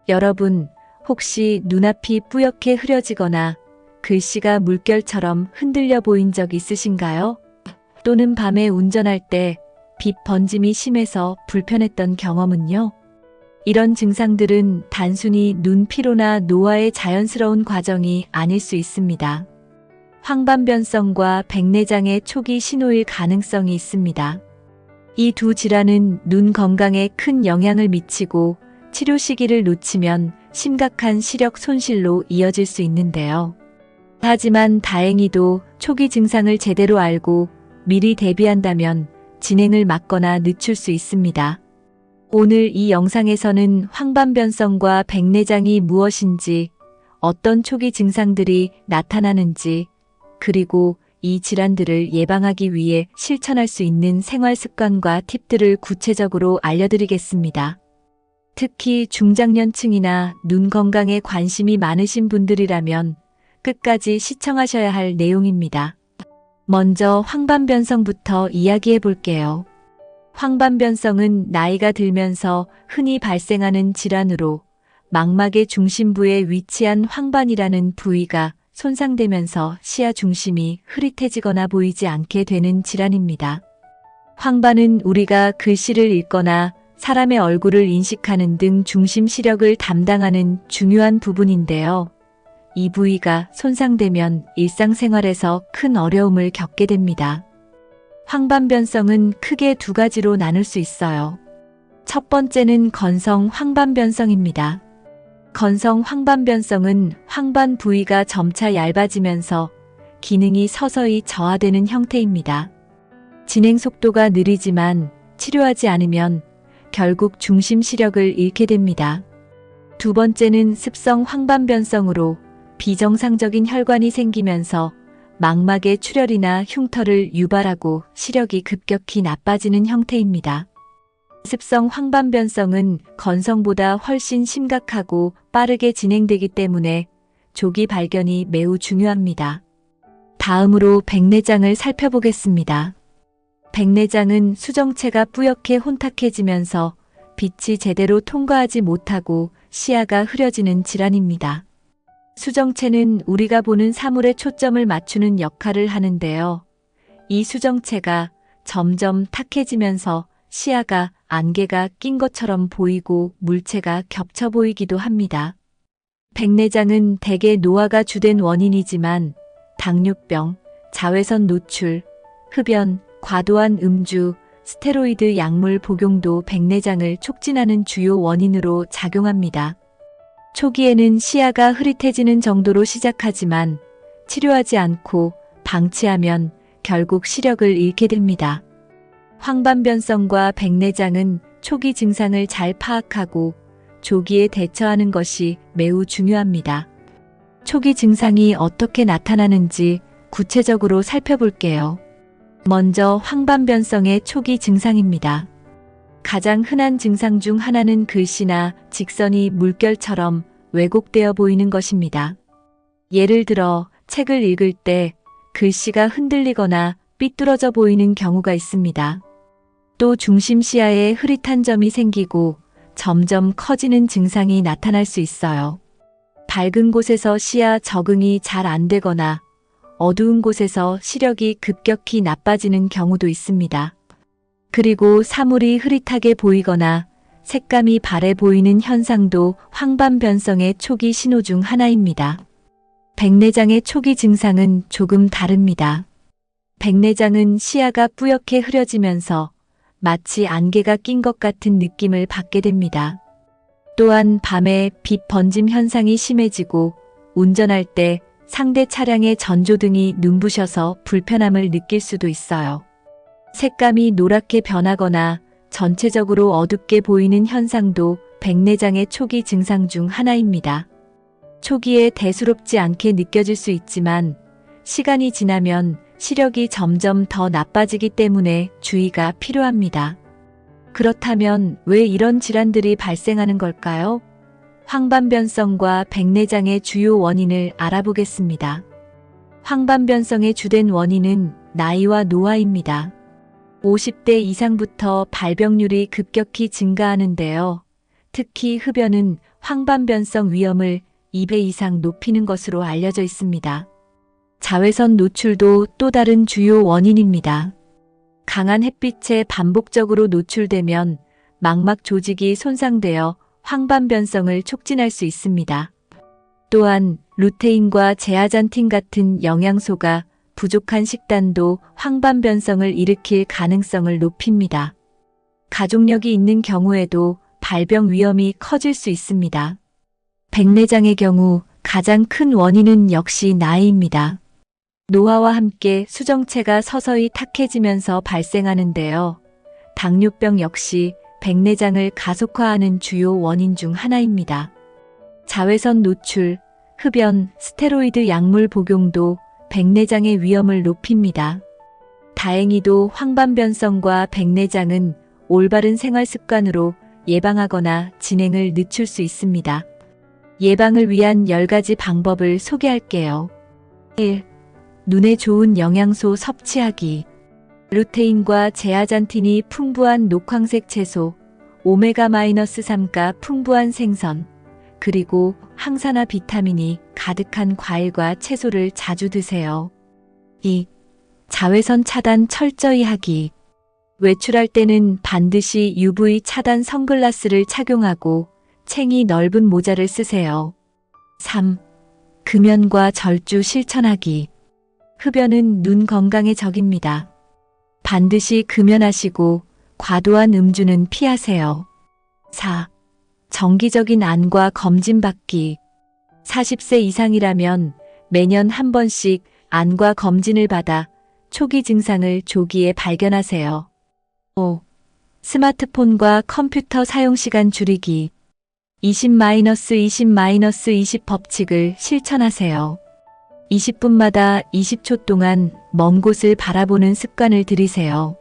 여러분, 혹시 눈앞이 뿌옇게 흐려지거나 글씨가 물결처럼 흔들려 보인 적 있으신가요? 또는 밤에 운전할 때 빛 번짐이 심해서 불편했던 경험은요? 이런 증상들은 단순히 눈 피로나 노화의 자연스러운 과정이 아닐 수 있습니다. 황반변성과 백내장의 초기 신호일 가능성이 있습니다. 이 두 질환은 눈 건강에 큰 영향을 미치고 치료 시기를 놓치면 심각한 시력 손실로 이어질 수 있는데요. 하지만 다행히도 초기 증상을 제대로 알고 미리 대비한다면 진행을 막거나 늦출 수 있습니다. 오늘 이 영상에서는 황반변성과 백내장이 무엇인지, 어떤 초기 증상들이 나타나는지, 그리고 이 질환들을 예방하기 위해 실천할 수 있는 생활 습관과 팁들을 구체적으로 알려드리겠습니다. 특히 중장년층이나 눈 건강에 관심이 많으신 분들이라면 끝까지 시청하셔야 할 내용입니다. 먼저 황반변성부터 이야기해 볼게요. 황반변성은 나이가 들면서 흔히 발생하는 질환으로 망막의 중심부에 위치한 황반이라는 부위가 손상되면서 시야 중심이 흐릿해지거나 보이지 않게 되는 질환입니다. 황반은 우리가 글씨를 읽거나 사람의 얼굴을 인식하는 등 중심 시력을 담당하는 중요한 부분인데요. 이 부위가 손상되면 일상생활에서 큰 어려움을 겪게 됩니다. 황반변성은 크게 두 가지로 나눌 수 있어요. 첫 번째는 건성 황반변성입니다. 건성 황반변성은 황반 부위가 점차 얇아지면서 기능이 서서히 저하되는 형태입니다. 진행 속도가 느리지만 치료하지 않으면 결국 중심 시력을 잃게 됩니다. 두 번째는 습성 황반변성으로 비정상적인 혈관이 생기면서 망막의 출혈이나 흉터를 유발하고 시력이 급격히 나빠지는 형태입니다. 습성 황반변성은 건성보다 훨씬 심각하고 빠르게 진행되기 때문에 조기 발견이 매우 중요합니다. 다음으로 백내장을 살펴보겠습니다. 백내장은 수정체가 뿌옇게 혼탁해지면서 빛이 제대로 통과하지 못하고 시야가 흐려지는 질환입니다. 수정체는 우리가 보는 사물에 초점을 맞추는 역할을 하는데요. 이 수정체가 점점 탁해지면서 시야가 안개가 낀 것처럼 보이고 물체가 겹쳐 보이기도 합니다. 백내장은 대개 노화가 주된 원인이지만 당뇨병, 자외선 노출, 흡연, 과도한 음주, 스테로이드 약물 복용도 백내장을 촉진하는 주요 원인으로 작용합니다. 초기에는 시야가 흐릿해지는 정도로 시작하지만 치료하지 않고 방치하면 결국 시력을 잃게 됩니다. 황반변성과 백내장은 초기 증상을 잘 파악하고 조기에 대처하는 것이 매우 중요합니다. 초기 증상이 어떻게 나타나는지 구체적으로 살펴볼게요. 먼저 황반변성의 초기 증상입니다. 가장 흔한 증상 중 하나는 글씨나 직선이 물결처럼 왜곡되어 보이는 것입니다. 예를 들어 책을 읽을 때 글씨가 흔들리거나 삐뚤어져 보이는 경우가 있습니다. 또 중심 시야에 흐릿한 점이 생기고 점점 커지는 증상이 나타날 수 있어요. 밝은 곳에서 시야 적응이 잘 안 되거나 어두운 곳에서 시력이 급격히 나빠지는 경우도 있습니다. 그리고 사물이 흐릿하게 보이거나 색감이 바래 보이는 현상도 황반변성의 초기 신호 중 하나입니다. 백내장의 초기 증상은 조금 다릅니다. 백내장은 시야가 뿌옇게 흐려지면서 마치 안개가 낀 것 같은 느낌을 받게 됩니다. 또한 밤에 빛 번짐 현상이 심해지고 운전할 때 상대 차량의 전조등이 눈부셔서 불편함을 느낄 수도 있어요. 색감이 노랗게 변하거나 전체적으로 어둡게 보이는 현상도 백내장의 초기 증상 중 하나입니다. 초기에 대수롭지 않게 느껴질 수 있지만 시간이 지나면 시력이 점점 더 나빠지기 때문에 주의가 필요합니다. 그렇다면 왜 이런 질환들이 발생하는 걸까요? 황반변성과 백내장의 주요 원인을 알아보겠습니다. 황반변성의 주된 원인은 나이와 노화입니다. 50대 이상부터 발병률이 급격히 증가하는데요. 특히 흡연은 황반변성 위험을 2배 이상 높이는 것으로 알려져 있습니다. 자외선 노출도 또 다른 주요 원인입니다. 강한 햇빛에 반복적으로 노출되면 망막 조직이 손상되어 황반변성을 촉진할 수 있습니다. 또한 루테인과 제아잔틴 같은 영양소가 부족한 식단도 황반변성을 일으킬 가능성을 높입니다. 가족력이 있는 경우에도 발병 위험이 커질 수 있습니다. 백내장의 경우 가장 큰 원인은 역시 나이입니다. 노화와 함께 수정체가 서서히 탁해지면서 발생하는데요. 당뇨병 역시 백내장을 가속화하는 주요 원인 중 하나입니다. 자외선 노출, 흡연, 스테로이드 약물 복용도 백내장의 위험을 높입니다. 다행히도 황반변성과 백내장은 올바른 생활 습관으로 예방하거나 진행을 늦출 수 있습니다. 예방을 위한 10가지 방법을 소개할게요. 1. 눈에 좋은 영양소 섭취하기. 루테인과 제아잔틴이 풍부한 녹황색 채소, 오메가-3가 풍부한 생선, 그리고 항산화 비타민이 가득한 과일과 채소를 자주 드세요. 2. 자외선 차단 철저히 하기. 외출할 때는 반드시 UV 차단 선글라스를 착용하고 챙이 넓은 모자를 쓰세요. 3. 금연과 절주 실천하기. 흡연은 눈 건강에 적입니다. 반드시 금연하시고 과도한 음주는 피하세요. 4. 정기적인 안과 검진 받기. 40세 이상이라면 매년 한 번씩 안과 검진을 받아 초기 증상을 조기에 발견하세요. 5. 스마트폰과 컴퓨터 사용 시간 줄이기. 20-20-20 법칙을 실천하세요. 20분마다 20초 동안 먼 곳을 바라보는 습관을 들이세요.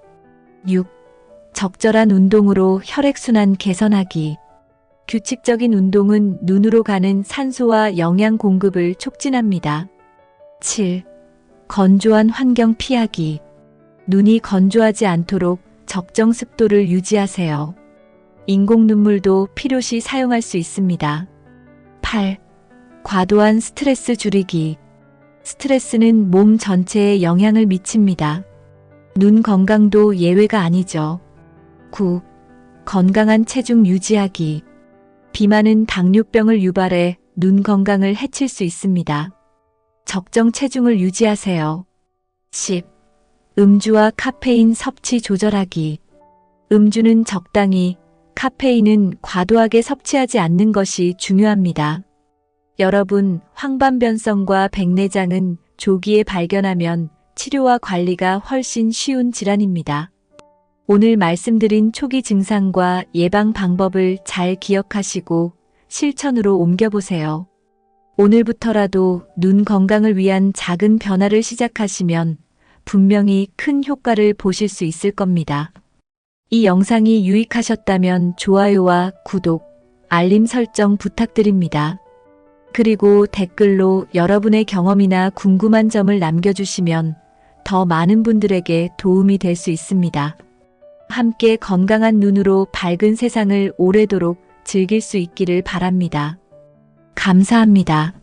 6. 적절한 운동으로 혈액순환 개선하기. 규칙적인 운동은 눈으로 가는 산소와 영양 공급을 촉진합니다. 7. 건조한 환경 피하기. 눈이 건조하지 않도록 적정 습도를 유지하세요. 인공 눈물도 필요시 사용할 수 있습니다. 8. 과도한 스트레스 줄이기. 스트레스는 몸 전체에 영향을 미칩니다. 눈 건강도 예외가 아니죠. 9. 건강한 체중 유지하기. 비만은 당뇨병을 유발해 눈 건강을 해칠 수 있습니다. 적정 체중을 유지하세요. 10. 음주와 카페인 섭취 조절하기. 음주는 적당히, 카페인은 과도하게 섭취하지 않는 것이 중요합니다. 여러분, 황반변성과 백내장은 조기에 발견하면 치료와 관리가 훨씬 쉬운 질환입니다. 오늘 말씀드린 초기 증상과 예방 방법을 잘 기억하시고 실천으로 옮겨보세요. 오늘부터라도 눈 건강을 위한 작은 변화를 시작하시면 분명히 큰 효과를 보실 수 있을 겁니다. 이 영상이 유익하셨다면 좋아요와 구독, 알림 설정 부탁드립니다. 그리고 댓글로 여러분의 경험이나 궁금한 점을 남겨주시면 더 많은 분들에게 도움이 될 수 있습니다. 함께 건강한 눈으로 밝은 세상을 오래도록 즐길 수 있기를 바랍니다. 감사합니다.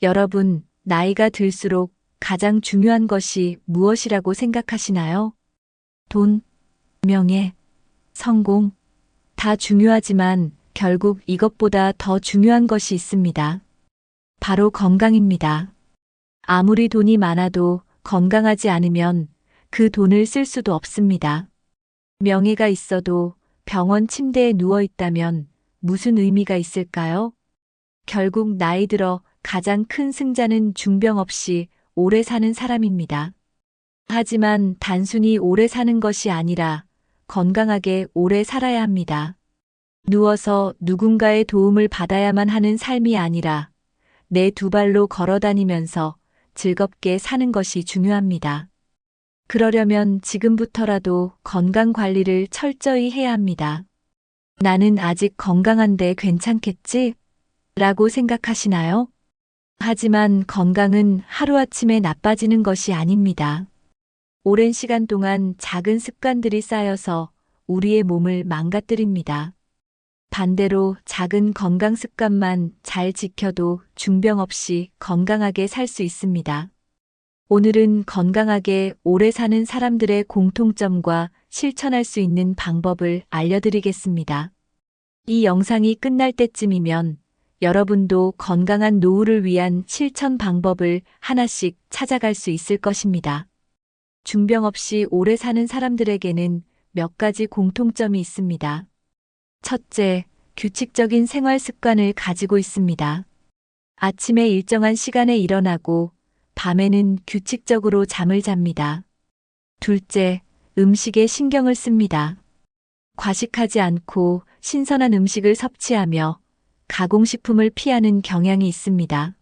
여러분, 나이가 들수록 가장 중요한 것이 무엇이라고 생각하시나요? 돈, 명예, 성공, 다 중요하지만 결국 이것보다 더 중요한 것이 있습니다. 바로 건강입니다. 아무리 돈이 많아도 건강하지 않으면 그 돈을 쓸 수도 없습니다. 명예가 있어도 병원 침대에 누워 있다면 무슨 의미가 있을까요? 결국 나이 들어 가장 큰 승자는 중병 없이 오래 사는 사람입니다. 하지만 단순히 오래 사는 것이 아니라 건강하게 오래 살아야 합니다. 누워서 누군가의 도움을 받아야만 하는 삶이 아니라 내 두 발로 걸어 다니면서 즐겁게 사는 것이 중요합니다. 그러려면 지금부터라도 건강 관리를 철저히 해야 합니다. 나는 아직 건강한데 괜찮겠지? 라고 생각하시나요? 하지만 건강은 하루아침에 나빠지는 것이 아닙니다. 오랜 시간 동안 작은 습관들이 쌓여서 우리의 몸을 망가뜨립니다. 반대로 작은 건강 습관만 잘 지켜도 중병 없이 건강하게 살 수 있습니다. 오늘은 건강하게 오래 사는 사람들의 공통점과 실천할 수 있는 방법을 알려드리겠습니다. 이 영상이 끝날 때쯤이면 여러분도 건강한 노후를 위한 실천 방법을 하나씩 찾아갈 수 있을 것입니다. 중병 없이 오래 사는 사람들에게는 몇 가지 공통점이 있습니다. 첫째, 규칙적인 생활 습관을 가지고 있습니다. 아침에 일정한 시간에 일어나고 밤에는 규칙적으로 잠을 잡니다. 둘째, 음식에 신경을 씁니다. 과식하지 않고 신선한 음식을 섭취하며 가공식품을 피하는 경향이 있습니다.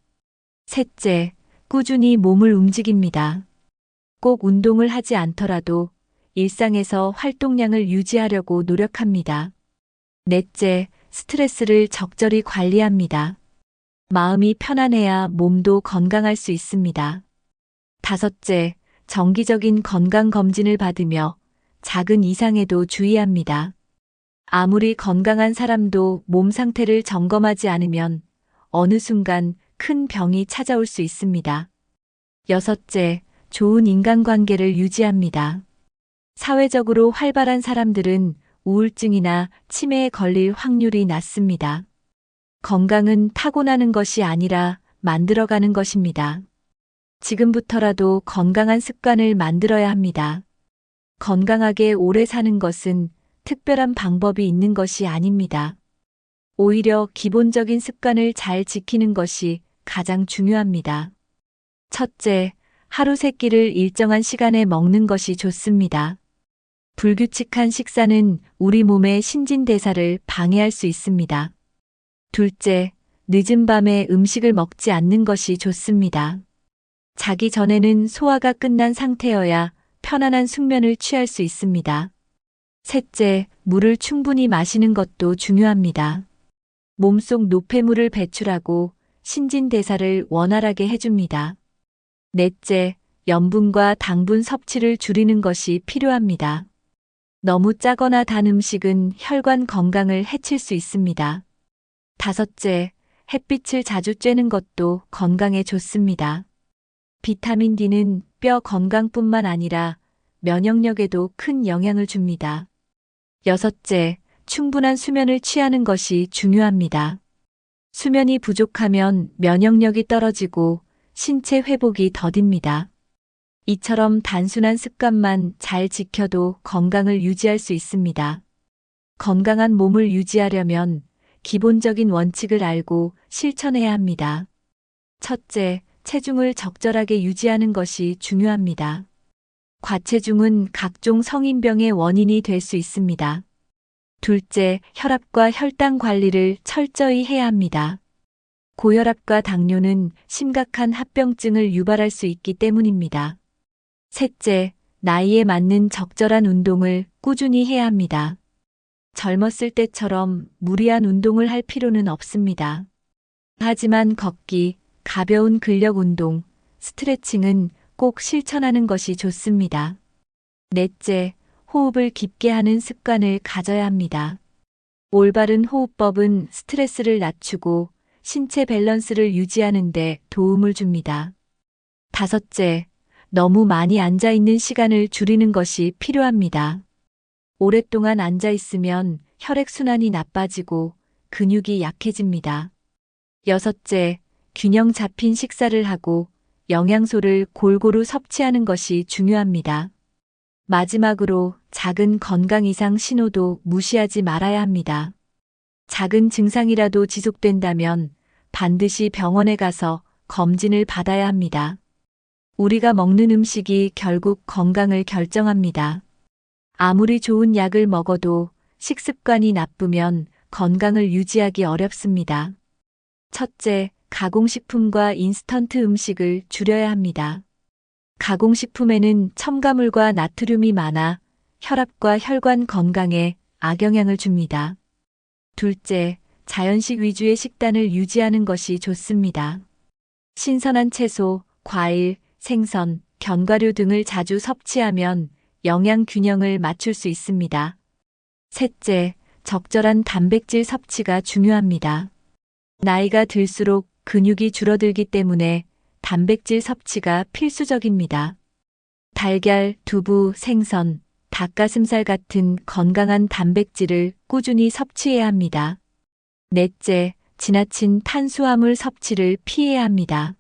셋째, 꾸준히 몸을 움직입니다. 꼭 운동을 하지 않더라도 일상에서 활동량을 유지하려고 노력합니다. 넷째, 스트레스를 적절히 관리합니다. 마음이 편안해야 몸도 건강할 수 있습니다. 다섯째, 정기적인 건강검진을 받으며 작은 이상에도 주의합니다. 아무리 건강한 사람도 몸 상태를 점검하지 않으면 어느 순간 큰 병이 찾아올 수 있습니다. 여섯째, 좋은 인간관계를 유지합니다. 사회적으로 활발한 사람들은 우울증이나 치매에 걸릴 확률이 낮습니다. 건강은 타고나는 것이 아니라 만들어가는 것입니다. 지금부터라도 건강한 습관을 만들어야 합니다. 건강하게 오래 사는 것은 특별한 방법이 있는 것이 아닙니다. 오히려 기본적인 습관을 잘 지키는 것이 가장 중요합니다. 첫째, 하루 세 끼를 일정한 시간에 먹는 것이 좋습니다. 불규칙한 식사는 우리 몸의 신진대사를 방해할 수 있습니다. 둘째, 늦은 밤에 음식을 먹지 않는 것이 좋습니다. 자기 전에는 소화가 끝난 상태여야 편안한 숙면을 취할 수 있습니다. 셋째, 물을 충분히 마시는 것도 중요합니다. 몸속 노폐물을 배출하고 신진대사를 원활하게 해줍니다. 넷째, 염분과 당분 섭취를 줄이는 것이 필요합니다. 너무 짜거나 단 음식은 혈관 건강을 해칠 수 있습니다. 다섯째, 햇빛을 자주 쬐는 것도 건강에 좋습니다. 비타민 D는 뼈 건강뿐만 아니라 면역력에도 큰 영향을 줍니다. 여섯째, 충분한 수면을 취하는 것이 중요합니다. 수면이 부족하면 면역력이 떨어지고 신체 회복이 더딥니다. 이처럼 단순한 습관만 잘 지켜도 건강을 유지할 수 있습니다. 건강한 몸을 유지하려면 기본적인 원칙을 알고 실천해야 합니다. 첫째, 체중을 적절하게 유지하는 것이 중요합니다. 과체중은 각종 성인병의 원인이 될 수 있습니다. 둘째, 혈압과 혈당 관리를 철저히 해야 합니다. 고혈압과 당뇨는 심각한 합병증을 유발할 수 있기 때문입니다. 셋째, 나이에 맞는 적절한 운동을 꾸준히 해야 합니다. 젊었을 때처럼 무리한 운동을 할 필요는 없습니다. 하지만 걷기, 가벼운 근력 운동, 스트레칭은 꼭 실천하는 것이 좋습니다. 넷째, 호흡을 깊게 하는 습관을 가져야 합니다. 올바른 호흡법은 스트레스를 낮추고 신체 밸런스를 유지하는 데 도움을 줍니다. 다섯째, 너무 많이 앉아 있는 시간을 줄이는 것이 필요합니다. 오랫동안 앉아 있으면 혈액순환이 나빠지고 근육이 약해집니다. 여섯째, 균형 잡힌 식사를 하고 영양소를 골고루 섭취하는 것이 중요합니다. 마지막으로 작은 건강 이상 신호도 무시하지 말아야 합니다. 작은 증상이라도 지속된다면 반드시 병원에 가서 검진을 받아야 합니다. 우리가 먹는 음식이 결국 건강을 결정합니다. 아무리 좋은 약을 먹어도 식습관이 나쁘면 건강을 유지하기 어렵습니다. 첫째, 가공식품과 인스턴트 음식을 줄여야 합니다. 가공식품에는 첨가물과 나트륨이 많아 혈압과 혈관 건강에 악영향을 줍니다. 둘째, 자연식 위주의 식단을 유지하는 것이 좋습니다. 신선한 채소, 과일, 생선, 견과류 등을 자주 섭취하면 영양 균형을 맞출 수 있습니다. 셋째, 적절한 단백질 섭취가 중요합니다. 나이가 들수록 근육이 줄어들기 때문에 단백질 섭취가 필수적입니다. 달걀, 두부, 생선, 닭가슴살 같은 건강한 단백질을 꾸준히 섭취해야 합니다. 넷째, 지나친 탄수화물 섭취를 피해야 합니다.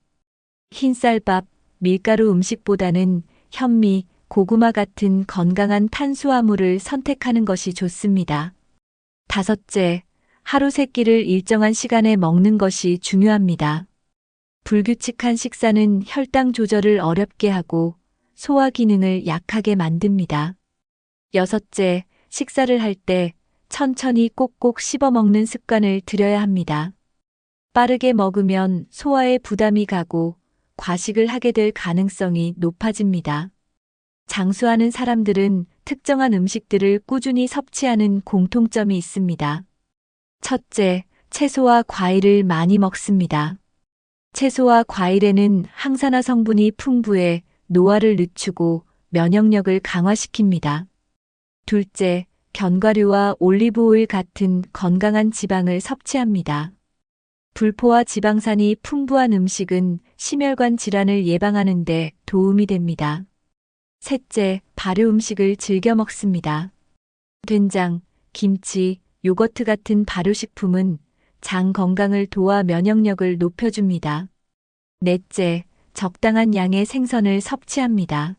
흰쌀밥, 밀가루 음식보다는 현미, 고구마 같은 건강한 탄수화물을 선택하는 것이 좋습니다. 다섯째, 하루 세 끼를 일정한 시간에 먹는 것이 중요합니다. 불규칙한 식사는 혈당 조절을 어렵게 하고 소화 기능을 약하게 만듭니다. 여섯째, 식사를 할 때 천천히 꼭꼭 씹어 먹는 습관을 들여야 합니다. 빠르게 먹으면 소화에 부담이 가고 과식을 하게 될 가능성이 높아집니다. 장수하는 사람들은 특정한 음식들을 꾸준히 섭취하는 공통점이 있습니다. 첫째, 채소와 과일을 많이 먹습니다. 채소와 과일에는 항산화 성분이 풍부해 노화를 늦추고 면역력을 강화시킵니다. 둘째, 견과류와 올리브오일 같은 건강한 지방을 섭취합니다. 불포화 지방산이 풍부한 음식은 심혈관 질환을 예방하는 데 도움이 됩니다. 셋째, 발효 음식을 즐겨 먹습니다. 된장, 김치, 요거트 같은 발효식품은 장 건강을 도와 면역력을 높여줍니다. 넷째, 적당한 양의 생선을 섭취합니다.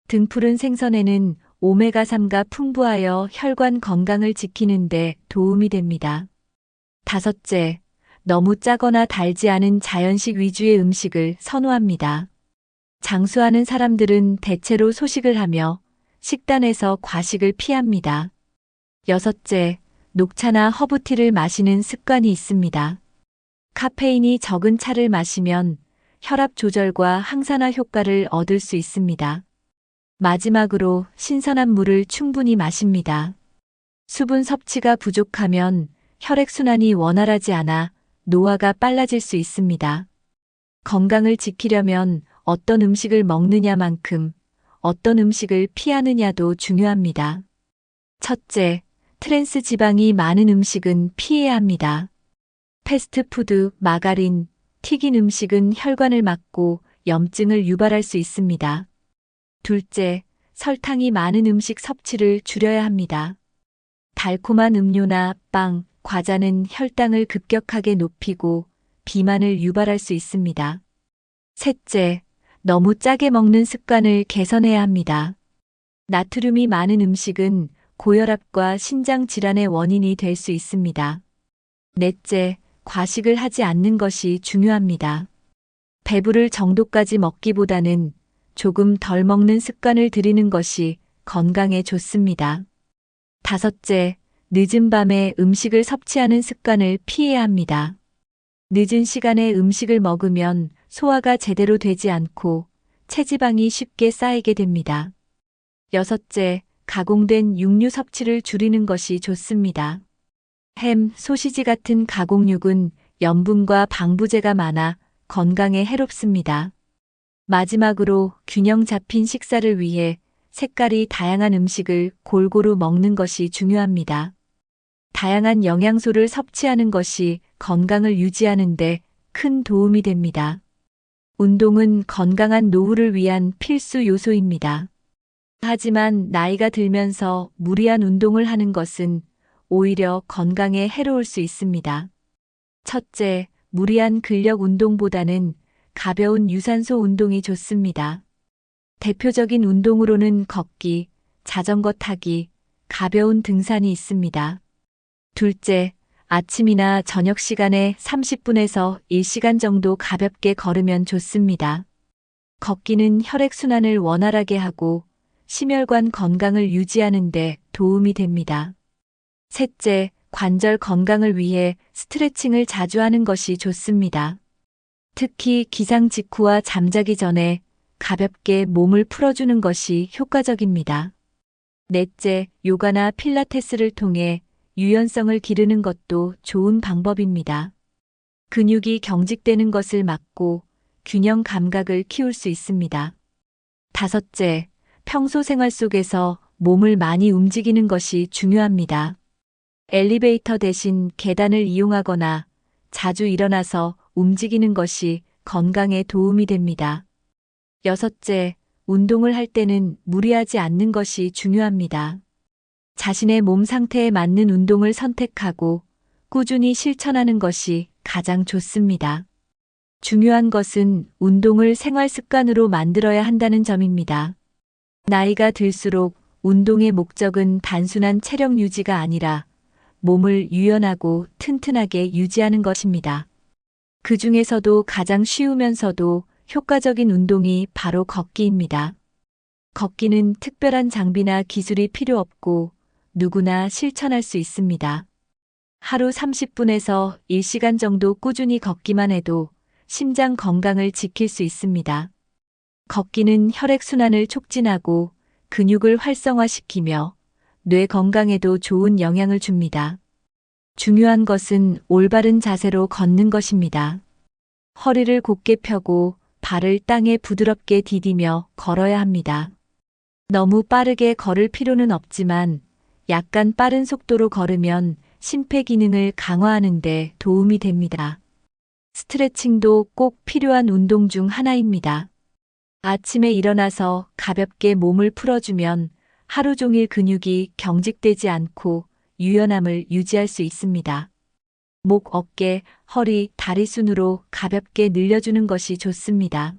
등푸른 생선에는 오메가3가 풍부하여 혈관 건강을 지키는 데 도움이 됩니다. 다섯째, 너무 짜거나 달지 않은 자연식 위주의 음식을 선호합니다. 장수하는 사람들은 대체로 소식을 하며 식단에서 과식을 피합니다. 여섯째, 녹차나 허브티를 마시는 습관이 있습니다. 카페인이 적은 차를 마시면 혈압 조절과 항산화 효과를 얻을 수 있습니다. 마지막으로 신선한 물을 충분히 마십니다. 수분 섭취가 부족하면 혈액순환이 원활하지 않아 노화가 빨라질 수 있습니다. 건강을 지키려면 어떤 음식을 먹느냐만큼 어떤 음식을 피하느냐도 중요합니다. 첫째, 트랜스 지방이 많은 음식은 피해야 합니다. 패스트푸드, 마가린, 튀긴 음식은 혈관을 막고 염증을 유발할 수 있습니다. 둘째, 설탕이 많은 음식 섭취를 줄여야 합니다. 달콤한 음료나 빵, 과자는 혈당을 급격하게 높이고 비만을 유발할 수 있습니다. 셋째, 너무 짜게 먹는 습관을 개선해야 합니다. 나트륨이 많은 음식은 고혈압과 신장 질환의 원인이 될 수 있습니다. 넷째, 과식을 하지 않는 것이 중요합니다. 배부를 정도까지 먹기보다는 조금 덜 먹는 습관을 들이는 것이 건강에 좋습니다. 다섯째, 늦은 밤에 음식을 섭취하는 습관을 피해야 합니다. 늦은 시간에 음식을 먹으면 소화가 제대로 되지 않고 체지방이 쉽게 쌓이게 됩니다. 여섯째, 가공된 육류 섭취를 줄이는 것이 좋습니다. 햄, 소시지 같은 가공육은 염분과 방부제가 많아 건강에 해롭습니다. 마지막으로 균형 잡힌 식사를 위해 색깔이 다양한 음식을 골고루 먹는 것이 중요합니다. 다양한 영양소를 섭취하는 것이 건강을 유지하는 데 큰 도움이 됩니다. 운동은 건강한 노후를 위한 필수 요소입니다. 하지만 나이가 들면서 무리한 운동을 하는 것은 오히려 건강에 해로울 수 있습니다. 첫째, 무리한 근력 운동보다는 가벼운 유산소 운동이 좋습니다. 대표적인 운동으로는 걷기, 자전거 타기, 가벼운 등산이 있습니다. 둘째, 아침이나 저녁 시간에 30분에서 1시간 정도 가볍게 걸으면 좋습니다. 걷기는 혈액순환을 원활하게 하고 심혈관 건강을 유지하는 데 도움이 됩니다. 셋째, 관절 건강을 위해 스트레칭을 자주 하는 것이 좋습니다. 특히 기상 직후와 잠자기 전에 가볍게 몸을 풀어주는 것이 효과적입니다. 넷째, 요가나 필라테스를 통해 유연성을 기르는 것도 좋은 방법입니다. 근육이 경직되는 것을 막고 균형 감각을 키울 수 있습니다. 다섯째, 평소 생활 속에서 몸을 많이 움직이는 것이 중요합니다. 엘리베이터 대신 계단을 이용하거나 자주 일어나서 움직이는 것이 건강에 도움이 됩니다. 여섯째, 운동을 할 때는 무리하지 않는 것이 중요합니다. 자신의 몸 상태에 맞는 운동을 선택하고 꾸준히 실천하는 것이 가장 좋습니다. 중요한 것은 운동을 생활 습관으로 만들어야 한다는 점입니다. 나이가 들수록 운동의 목적은 단순한 체력 유지가 아니라 몸을 유연하고 튼튼하게 유지하는 것입니다. 그 중에서도 가장 쉬우면서도 효과적인 운동이 바로 걷기입니다. 걷기는 특별한 장비나 기술이 필요 없고 누구나 실천할 수 있습니다. 하루 30분에서 1시간 정도 꾸준히 걷기만 해도 심장 건강을 지킬 수 있습니다. 걷기는 혈액순환을 촉진하고 근육을 활성화시키며 뇌 건강에도 좋은 영향을 줍니다. 중요한 것은 올바른 자세로 걷는 것입니다. 허리를 곧게 펴고 발을 땅에 부드럽게 디디며 걸어야 합니다. 너무 빠르게 걸을 필요는 없지만 약간 빠른 속도로 걸으면 심폐 기능을 강화하는 데 도움이 됩니다. 스트레칭도 꼭 필요한 운동 중 하나입니다. 아침에 일어나서 가볍게 몸을 풀어주면 하루 종일 근육이 경직되지 않고 유연함을 유지할 수 있습니다. 목, 어깨, 허리, 다리 순으로 가볍게 늘려주는 것이 좋습니다.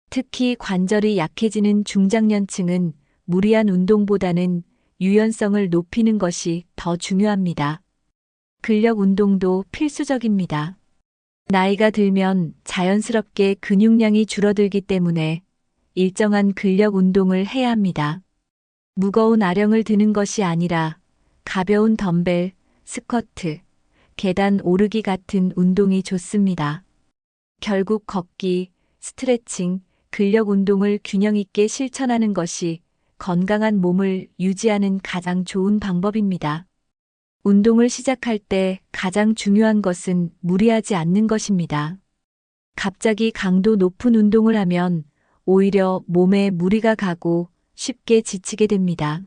특히 관절이 약해지는 중장년층은 무리한 운동보다는 유연성을 높이는 것이 더 중요합니다. 근력 운동도 필수적입니다. 나이가 들면 자연스럽게 근육량이 줄어들기 때문에 일정한 근력 운동을 해야 합니다. 무거운 아령을 드는 것이 아니라 가벼운 덤벨, 스쿼트, 계단 오르기 같은 운동이 좋습니다. 결국 걷기, 스트레칭, 근력 운동을 균형 있게 실천하는 것이 건강한 몸을 유지하는 가장 좋은 방법입니다. 운동을 시작할 때 가장 중요한 것은 무리하지 않는 것입니다. 갑자기 강도 높은 운동을 하면 오히려 몸에 무리가 가고 쉽게 지치게 됩니다.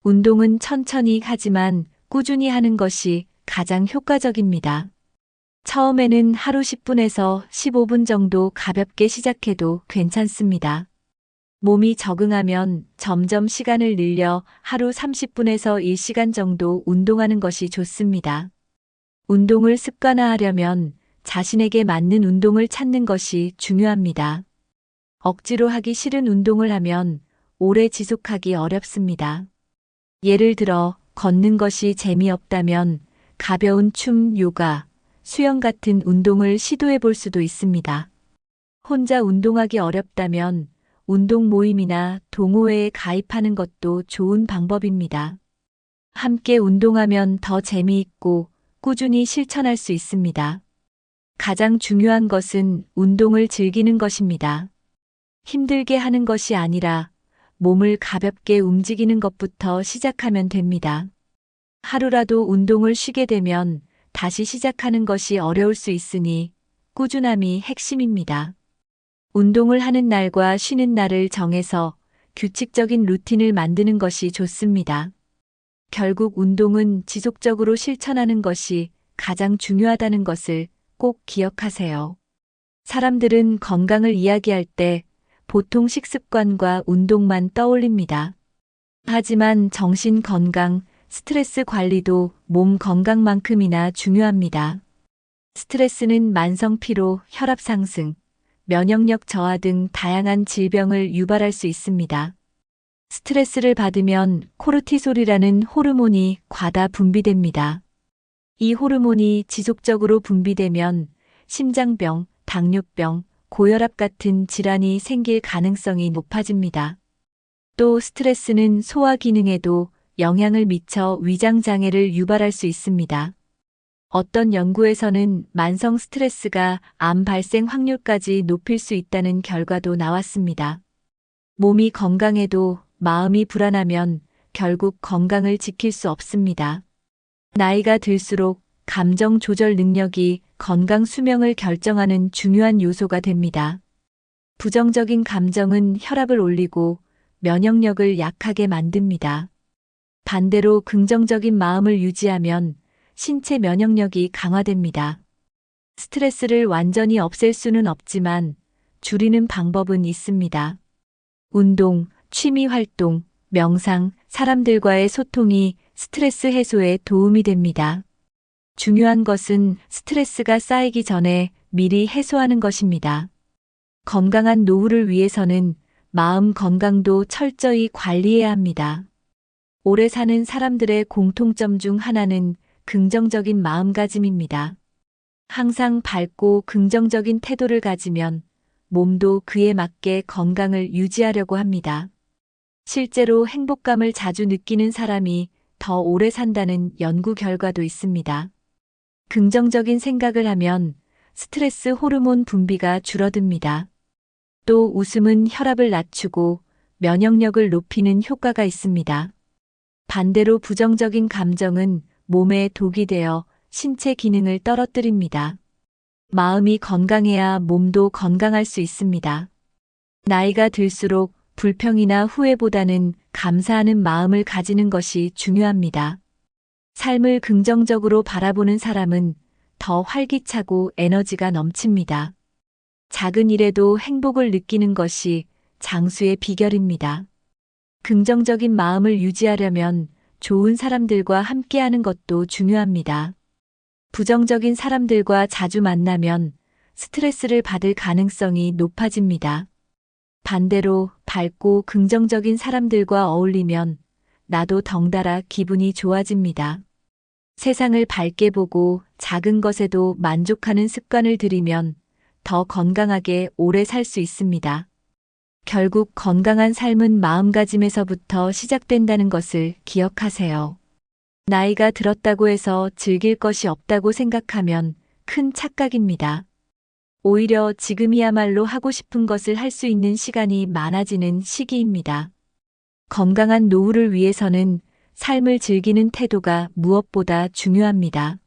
운동은 천천히 하지만 꾸준히 하는 것이 가장 효과적입니다. 처음에는 하루 10분에서 15분 정도 가볍게 시작해도 괜찮습니다. 몸이 적응하면 점점 시간을 늘려 하루 30분에서 1시간 정도 운동하는 것이 좋습니다. 운동을 습관화하려면 자신에게 맞는 운동을 찾는 것이 중요합니다. 억지로 하기 싫은 운동을 하면 오래 지속하기 어렵습니다. 예를 들어 걷는 것이 재미없다면 가벼운 춤, 요가, 수영 같은 운동을 시도해 볼 수도 있습니다. 혼자 운동하기 어렵다면 운동 모임이나 동호회에 가입하는 것도 좋은 방법입니다. 함께 운동하면 더 재미있고 꾸준히 실천할 수 있습니다. 가장 중요한 것은 운동을 즐기는 것입니다. 힘들게 하는 것이 아니라 몸을 가볍게 움직이는 것부터 시작하면 됩니다. 하루라도 운동을 쉬게 되면 다시 시작하는 것이 어려울 수 있으니 꾸준함이 핵심입니다. 운동을 하는 날과 쉬는 날을 정해서 규칙적인 루틴을 만드는 것이 좋습니다. 결국 운동은 지속적으로 실천하는 것이 가장 중요하다는 것을 꼭 기억하세요. 사람들은 건강을 이야기할 때 보통 식습관과 운동만 떠올립니다. 하지만 정신 건강, 스트레스 관리도 몸 건강만큼이나 중요합니다. 스트레스는 만성 피로, 혈압 상승, 면역력 저하 등 다양한 질병을 유발할 수 있습니다. 스트레스를 받으면 코르티솔이라는 호르몬이 과다 분비됩니다. 이 호르몬이 지속적으로 분비되면 심장병, 당뇨병, 고혈압 같은 질환이 생길 가능성이 높아집니다. 또 스트레스는 소화 기능에도 영향을 미쳐 위장 장애를 유발할 수 있습니다. 어떤 연구에서는 만성 스트레스가 암 발생 확률까지 높일 수 있다는 결과도 나왔습니다. 몸이 건강해도 마음이 불안하면 결국 건강을 지킬 수 없습니다. 나이가 들수록 감정 조절 능력이 건강 수명을 결정하는 중요한 요소가 됩니다. 부정적인 감정은 혈압을 올리고 면역력을 약하게 만듭니다. 반대로 긍정적인 마음을 유지하면 신체 면역력이 강화됩니다. 스트레스를 완전히 없앨 수는 없지만 줄이는 방법은 있습니다. 운동, 취미 활동, 명상, 사람들과의 소통이 스트레스 해소에 도움이 됩니다. 중요한 것은 스트레스가 쌓이기 전에 미리 해소하는 것입니다. 건강한 노후를 위해서는 마음 건강도 철저히 관리해야 합니다. 오래 사는 사람들의 공통점 중 하나는 긍정적인 마음가짐입니다. 항상 밝고 긍정적인 태도를 가지면 몸도 그에 맞게 건강을 유지하려고 합니다. 실제로 행복감을 자주 느끼는 사람이 더 오래 산다는 연구 결과도 있습니다. 긍정적인 생각을 하면 스트레스 호르몬 분비가 줄어듭니다. 또 웃음은 혈압을 낮추고 면역력을 높이는 효과가 있습니다. 반대로 부정적인 감정은 몸에 독이 되어 신체 기능을 떨어뜨립니다. 마음이 건강해야 몸도 건강할 수 있습니다. 나이가 들수록 불평이나 후회보다는 감사하는 마음을 가지는 것이 중요합니다. 삶을 긍정적으로 바라보는 사람은 더 활기차고 에너지가 넘칩니다. 작은 일에도 행복을 느끼는 것이 장수의 비결입니다. 긍정적인 마음을 유지하려면 좋은 사람들과 함께하는 것도 중요합니다. 부정적인 사람들과 자주 만나면 스트레스를 받을 가능성이 높아집니다. 반대로 밝고 긍정적인 사람들과 어울리면 나도 덩달아 기분이 좋아집니다. 세상을 밝게 보고 작은 것에도 만족하는 습관을 들이면 더 건강하게 오래 살 수 있습니다. 결국 건강한 삶은 마음가짐에서부터 시작된다는 것을 기억하세요. 나이가 들었다고 해서 즐길 것이 없다고 생각하면 큰 착각입니다. 오히려 지금이야말로 하고 싶은 것을 할 수 있는 시간이 많아지는 시기입니다. 건강한 노후를 위해서는 삶을 즐기는 태도가 무엇보다 중요합니다.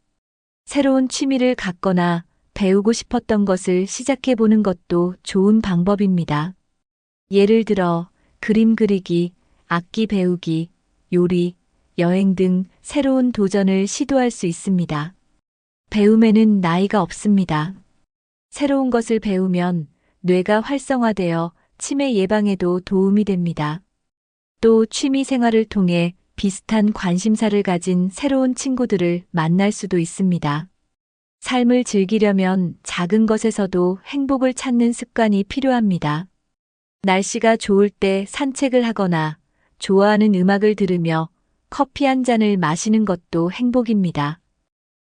새로운 취미를 갖거나 배우고 싶었던 것을 시작해보는 것도 좋은 방법입니다. 예를 들어 그림 그리기, 악기 배우기, 요리, 여행 등 새로운 도전을 시도할 수 있습니다. 배움에는 나이가 없습니다. 새로운 것을 배우면 뇌가 활성화되어 치매 예방에도 도움이 됩니다. 또 취미 생활을 통해 비슷한 관심사를 가진 새로운 친구들을 만날 수도 있습니다. 삶을 즐기려면 작은 것에서도 행복을 찾는 습관이 필요합니다. 날씨가 좋을 때 산책을 하거나 좋아하는 음악을 들으며 커피 한 잔을 마시는 것도 행복입니다.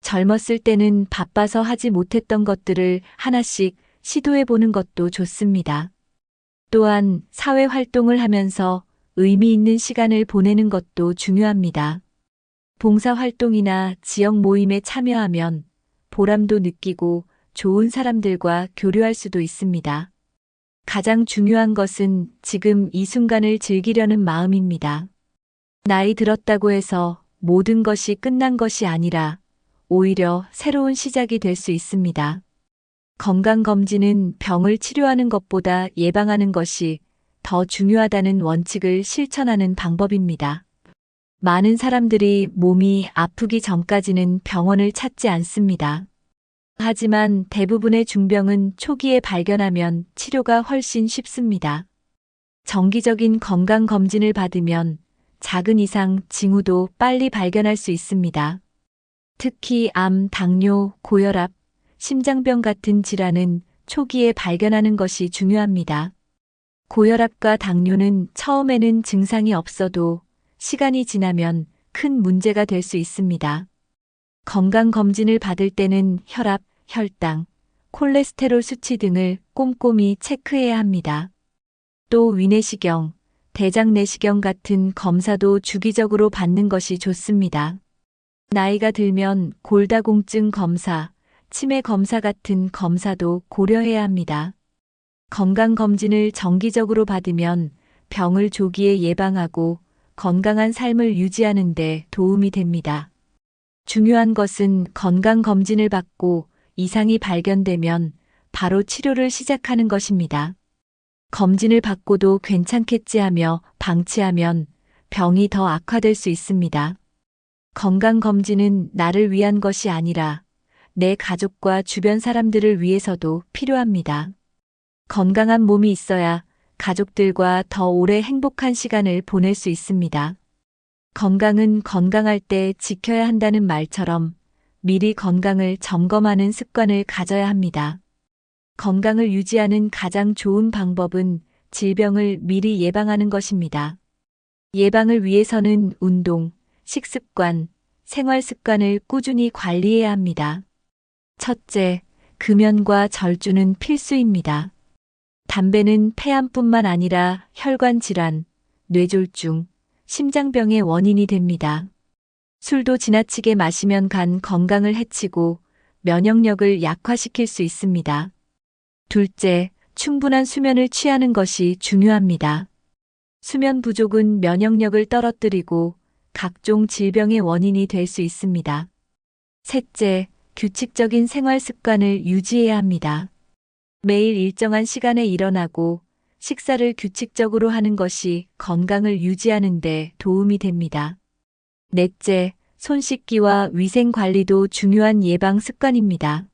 젊었을 때는 바빠서 하지 못했던 것들을 하나씩 시도해보는 것도 좋습니다. 또한 사회 활동을 하면서 의미 있는 시간을 보내는 것도 중요합니다. 봉사활동이나 지역 모임에 참여하면 보람도 느끼고 좋은 사람들과 교류할 수도 있습니다. 가장 중요한 것은 지금 이 순간을 즐기려는 마음입니다. 나이 들었다고 해서 모든 것이 끝난 것이 아니라 오히려 새로운 시작이 될 수 있습니다. 건강검진은 병을 치료하는 것보다 예방하는 것이 더 중요하다는 원칙을 실천하는 방법입니다. 많은 사람들이 몸이 아프기 전까지는 병원을 찾지 않습니다. 하지만 대부분의 중병은 초기에 발견하면 치료가 훨씬 쉽습니다. 정기적인 건강검진을 받으면 작은 이상 징후도 빨리 발견할 수 있습니다. 특히 암, 당뇨, 고혈압, 심장병 같은 질환은 초기에 발견하는 것이 중요합니다. 고혈압과 당뇨는 처음에는 증상이 없어도 시간이 지나면 큰 문제가 될 수 있습니다. 건강검진을 받을 때는 혈압, 혈당, 콜레스테롤 수치 등을 꼼꼼히 체크해야 합니다. 또 위내시경, 대장내시경 같은 검사도 주기적으로 받는 것이 좋습니다. 나이가 들면 골다공증 검사, 치매 검사 같은 검사도 고려해야 합니다. 건강검진을 정기적으로 받으면 병을 조기에 예방하고 건강한 삶을 유지하는 데 도움이 됩니다. 중요한 것은 건강검진을 받고 이상이 발견되면 바로 치료를 시작하는 것입니다. 검진을 받고도 괜찮겠지 하며 방치하면 병이 더 악화될 수 있습니다. 건강검진은 나를 위한 것이 아니라 내 가족과 주변 사람들을 위해서도 필요합니다. 건강한 몸이 있어야 가족들과 더 오래 행복한 시간을 보낼 수 있습니다. 건강은 건강할 때 지켜야 한다는 말처럼 미리 건강을 점검하는 습관을 가져야 합니다. 건강을 유지하는 가장 좋은 방법은 질병을 미리 예방하는 것입니다. 예방을 위해서는 운동, 식습관, 생활 습관을 꾸준히 관리해야 합니다. 첫째, 금연과 절주는 필수입니다. 담배는 폐암뿐만 아니라 혈관 질환, 뇌졸중, 심장병의 원인이 됩니다. 술도 지나치게 마시면 간 건강을 해치고 면역력을 약화시킬 수 있습니다. 둘째, 충분한 수면을 취하는 것이 중요합니다. 수면 부족은 면역력을 떨어뜨리고 각종 질병의 원인이 될 수 있습니다. 셋째, 규칙적인 생활 습관을 유지해야 합니다. 매일 일정한 시간에 일어나고 식사를 규칙적으로 하는 것이 건강을 유지하는 데 도움이 됩니다. 넷째, 손 씻기와 위생 관리도 중요한 예방 습관입니다.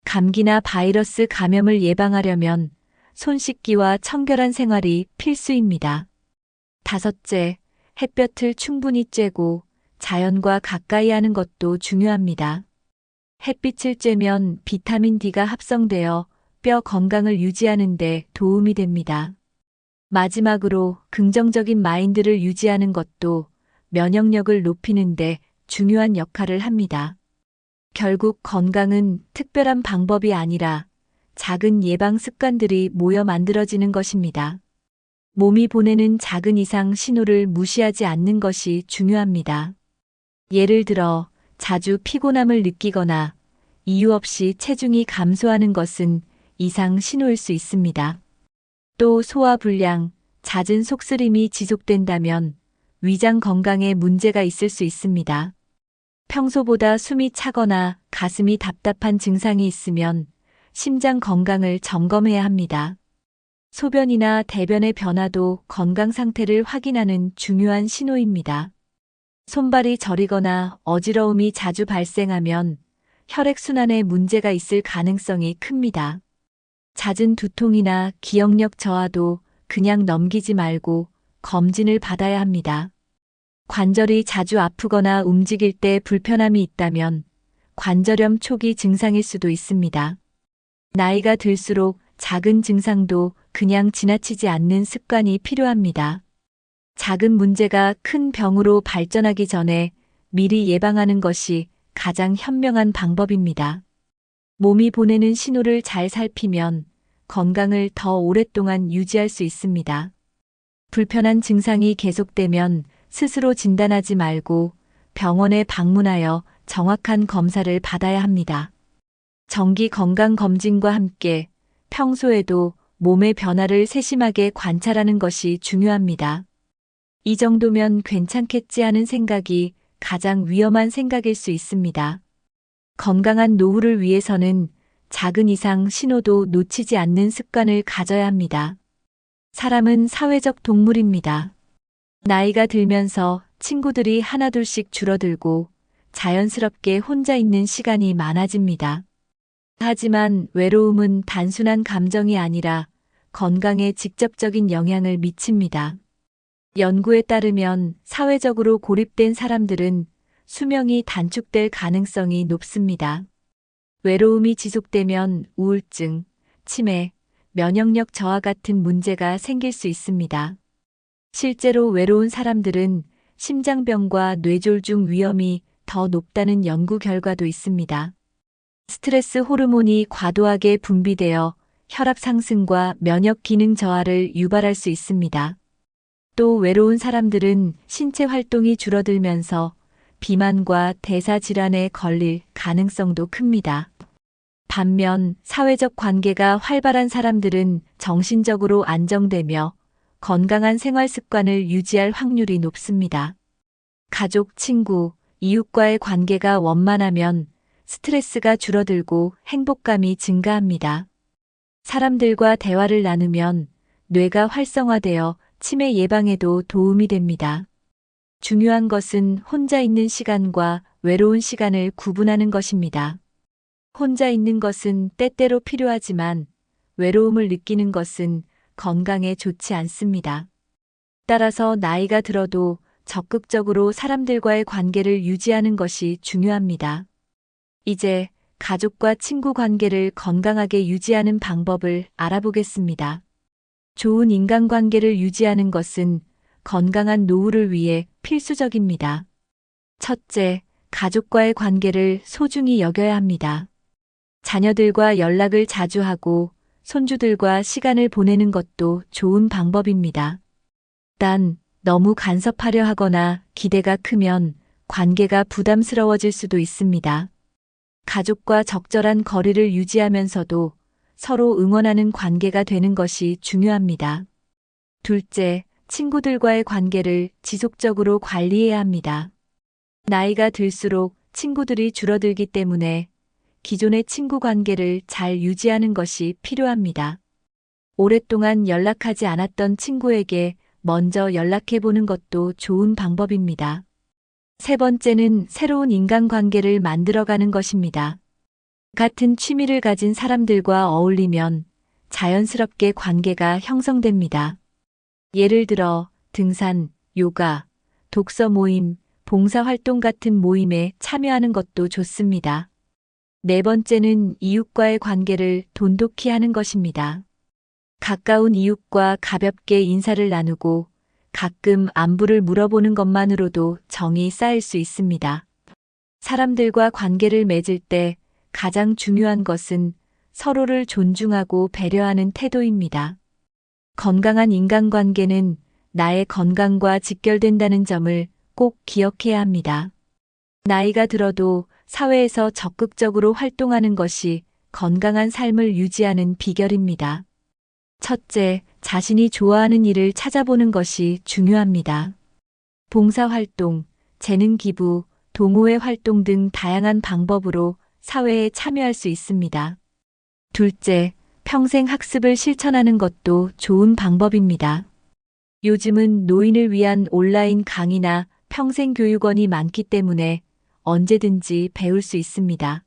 감기나 바이러스 감염을 예방하려면 손 씻기와 청결한 생활이 필수입니다. 다섯째, 햇볕을 충분히 쬐고 자연과 가까이 하는 것도 중요합니다. 햇빛을 쬐면 비타민 D가 합성되어 뼈 건강을 유지하는 데 도움이 됩니다. 마지막으로 긍정적인 마인드를 유지하는 것도 면역력을 높이는 데 중요한 역할을 합니다. 결국 건강은 특별한 방법이 아니라 작은 예방 습관들이 모여 만들어지는 것입니다. 몸이 보내는 작은 이상 신호를 무시하지 않는 것이 중요합니다. 예를 들어 자주 피곤함을 느끼거나 이유 없이 체중이 감소하는 것은 이상 신호일 수 있습니다. 또 소화불량, 잦은 속쓰림이 지속된다면 위장 건강에 문제가 있을 수 있습니다. 평소보다 숨이 차거나 가슴이 답답한 증상이 있으면 심장 건강을 점검해야 합니다. 소변이나 대변의 변화도 건강 상태를 확인하는 중요한 신호입니다. 손발이 저리거나 어지러움이 자주 발생하면 혈액순환에 문제가 있을 가능성이 큽니다. 잦은 두통이나 기억력 저하도 그냥 넘기지 말고 검진을 받아야 합니다. 관절이 자주 아프거나 움직일 때 불편함이 있다면 관절염 초기 증상일 수도 있습니다. 나이가 들수록 작은 증상도 그냥 지나치지 않는 습관이 필요합니다. 작은 문제가 큰 병으로 발전하기 전에 미리 예방하는 것이 가장 현명한 방법입니다. 몸이 보내는 신호를 잘 살피면 건강을 더 오랫동안 유지할 수 있습니다. 불편한 증상이 계속되면 스스로 진단하지 말고 병원에 방문하여 정확한 검사를 받아야 합니다. 정기 건강검진과 함께 평소에도 몸의 변화를 세심하게 관찰하는 것이 중요합니다. 이 정도면 괜찮겠지 하는 생각이 가장 위험한 생각일 수 있습니다. 건강한 노후를 위해서는 작은 이상 신호도 놓치지 않는 습관을 가져야 합니다. 사람은 사회적 동물입니다. 나이가 들면서 친구들이 하나둘씩 줄어들고 자연스럽게 혼자 있는 시간이 많아집니다. 하지만 외로움은 단순한 감정이 아니라 건강에 직접적인 영향을 미칩니다. 연구에 따르면 사회적으로 고립된 사람들은 수명이 단축될 가능성이 높습니다. 외로움이 지속되면 우울증, 치매, 면역력 저하 같은 문제가 생길 수 있습니다. 실제로 외로운 사람들은 심장병과 뇌졸중 위험이 더 높다는 연구 결과도 있습니다. 스트레스 호르몬이 과도하게 분비되어 혈압 상승과 면역 기능 저하를 유발할 수 있습니다. 또 외로운 사람들은 신체 활동이 줄어들면서 비만과 대사 질환에 걸릴 가능성도 큽니다. 반면 사회적 관계가 활발한 사람들은 정신적으로 안정되며 건강한 생활 습관을 유지할 확률이 높습니다. 가족, 친구, 이웃과의 관계가 원만하면 스트레스가 줄어들고 행복감이 증가합니다. 사람들과 대화를 나누면 뇌가 활성화되어 치매 예방에도 도움이 됩니다. 중요한 것은 혼자 있는 시간과 외로운 시간을 구분하는 것입니다. 혼자 있는 것은 때때로 필요하지만 외로움을 느끼는 것은 건강에 좋지 않습니다. 따라서 나이가 들어도 적극적으로 사람들과의 관계를 유지하는 것이 중요합니다. 이제 가족과 친구 관계를 건강하게 유지하는 방법을 알아보겠습니다. 좋은 인간관계를 유지하는 것은 건강한 노후를 위해 필수적입니다. 첫째, 가족과의 관계를 소중히 여겨야 합니다. 자녀들과 연락을 자주 하고 손주들과 시간을 보내는 것도 좋은 방법입니다. 단, 너무 간섭하려 하거나 기대가 크면 관계가 부담스러워질 수도 있습니다. 가족과 적절한 거리를 유지하면서도 서로 응원하는 관계가 되는 것이 중요합니다. 둘째, 친구들과의 관계를 지속적으로 관리해야 합니다. 나이가 들수록 친구들이 줄어들기 때문에 기존의 친구 관계를 잘 유지하는 것이 필요합니다. 오랫동안 연락하지 않았던 친구에게 먼저 연락해 보는 것도 좋은 방법입니다. 세 번째는 새로운 인간관계를 만들어가는 것입니다. 같은 취미를 가진 사람들과 어울리면 자연스럽게 관계가 형성됩니다. 예를 들어 등산, 요가, 독서 모임, 봉사활동 같은 모임에 참여하는 것도 좋습니다. 네 번째는 이웃과의 관계를 돈독히 하는 것입니다. 가까운 이웃과 가볍게 인사를 나누고 가끔 안부를 물어보는 것만으로도 정이 쌓일 수 있습니다. 사람들과 관계를 맺을 때 가장 중요한 것은 서로를 존중하고 배려하는 태도입니다. 건강한 인간관계는 나의 건강과 직결된다는 점을 꼭 기억해야 합니다. 나이가 들어도 사회에서 적극적으로 활동하는 것이 건강한 삶을 유지하는 비결입니다. 첫째, 자신이 좋아하는 일을 찾아보는 것이 중요합니다. 봉사활동, 재능 기부, 동호회 활동 등 다양한 방법으로 사회에 참여할 수 있습니다. 둘째, 평생 학습을 실천하는 것도 좋은 방법입니다. 요즘은 노인을 위한 온라인 강의나 평생교육원이 많기 때문에 언제든지 배울 수 있습니다.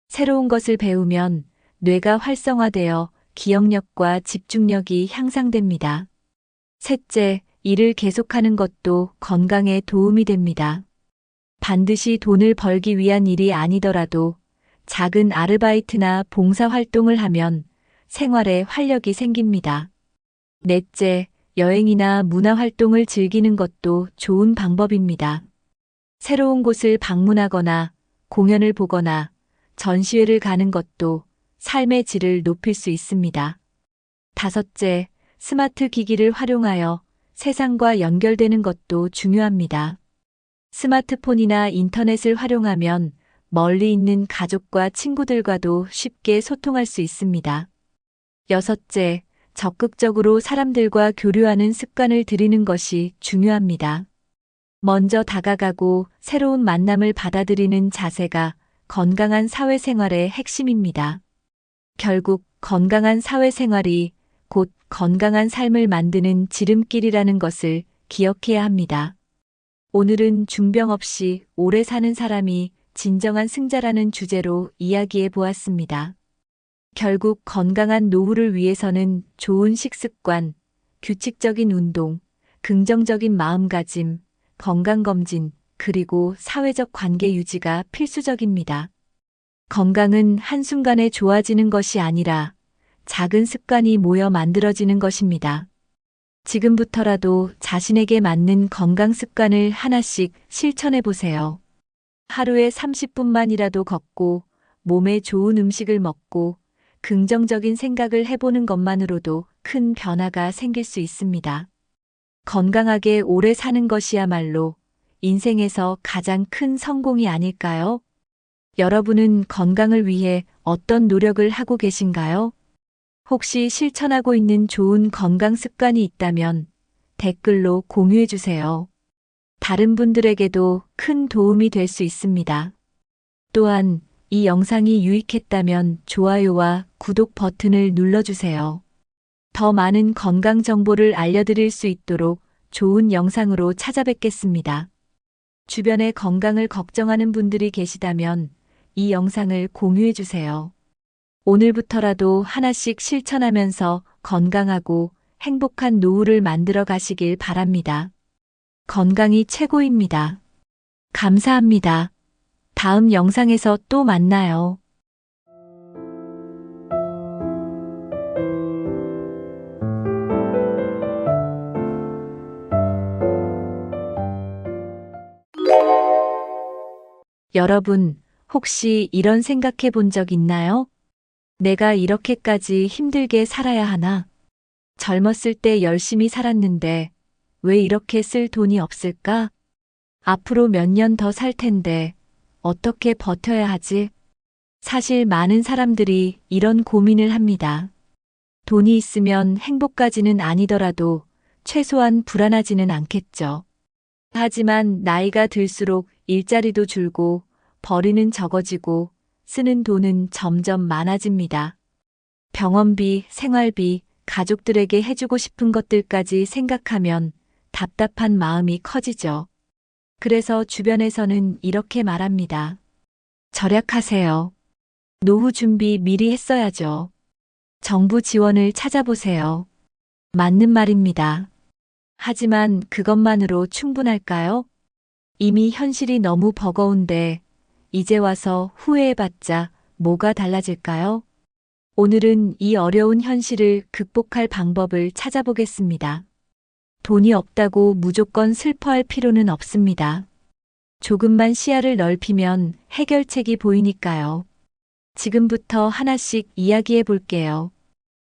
새로운 것을 배우면 뇌가 활성화되어 기억력과 집중력이 향상됩니다. 셋째, 일을 계속하는 것도 건강에 도움이 됩니다. 반드시 돈을 벌기 위한 일이 아니더라도 작은 아르바이트나 봉사활동을 하면 생활에 활력이 생깁니다. 넷째, 여행이나 문화활동을 즐기는 것도 좋은 방법입니다. 새로운 곳을 방문하거나 공연을 보거나 전시회를 가는 것도 삶의 질을 높일 수 있습니다. 다섯째, 스마트 기기를 활용하여 세상과 연결되는 것도 중요합니다. 스마트폰이나 인터넷을 활용하면 멀리 있는 가족과 친구들과도 쉽게 소통할 수 있습니다. 여섯째, 적극적으로 사람들과 교류하는 습관을 들이는 것이 중요합니다. 먼저 다가가고 새로운 만남을 받아들이는 자세가 건강한 사회생활의 핵심입니다. 결국 건강한 사회생활이 곧 건강한 삶을 만드는 지름길이라는 것을 기억해야 합니다. 오늘은 중병 없이 오래 사는 사람이 진정한 승자라는 주제로 이야기해 보았습니다. 결국 건강한 노후를 위해서는 좋은 식습관, 규칙적인 운동, 긍정적인 마음가짐, 건강검진, 그리고 사회적 관계 유지가 필수적입니다. 건강은 한순간에 좋아지는 것이 아니라 작은 습관이 모여 만들어지는 것입니다. 지금부터라도 자신에게 맞는 건강 습관을 하나씩 실천해 보세요. 하루에 30분만이라도 걷고 몸에 좋은 음식을 먹고 긍정적인 생각을 해보는 것만으로도 큰 변화가 생길 수 있습니다. 건강하게 오래 사는 것이야말로 인생에서 가장 큰 성공이 아닐까요? 여러분은 건강을 위해 어떤 노력을 하고 계신가요? 혹시 실천하고 있는 좋은 건강 습관이 있다면 댓글로 공유해 주세요. 다른 분들에게도 큰 도움이 될 수 있습니다. 또한 이 영상이 유익했다면 좋아요와 구독 버튼을 눌러주세요. 더 많은 건강 정보를 알려드릴 수 있도록 좋은 영상으로 찾아뵙겠습니다. 주변에 건강을 걱정하는 분들이 계시다면 이 영상을 공유해주세요. 오늘부터라도 하나씩 실천하면서 건강하고 행복한 노후를 만들어 가시길 바랍니다. 건강이 최고입니다. 감사합니다. 다음 영상에서 또 만나요. 여러분, 혹시 이런 생각해 본 적 있나요? 내가 이렇게까지 힘들게 살아야 하나? 젊었을 때 열심히 살았는데 왜 이렇게 쓸 돈이 없을까? 앞으로 몇 년 더 살 텐데 어떻게 버텨야 하지? 사실 많은 사람들이 이런 고민을 합니다. 돈이 있으면 행복까지는 아니더라도 최소한 불안하지는 않겠죠. 하지만 나이가 들수록 일자리도 줄고 벌이는 적어지고 쓰는 돈은 점점 많아집니다. 병원비, 생활비, 가족들에게 해주고 싶은 것들까지 생각하면 답답한 마음이 커지죠. 그래서 주변에서는 이렇게 말합니다. 절약하세요. 노후 준비 미리 했어야죠. 정부 지원을 찾아보세요. 맞는 말입니다. 하지만 그것만으로 충분할까요? 이미 현실이 너무 버거운데 이제 와서 후회해봤자 뭐가 달라질까요? 오늘은 이 어려운 현실을 극복할 방법을 찾아보겠습니다. 돈이 없다고 무조건 슬퍼할 필요는 없습니다. 조금만 시야를 넓히면 해결책이 보이니까요. 지금부터 하나씩 이야기해 볼게요.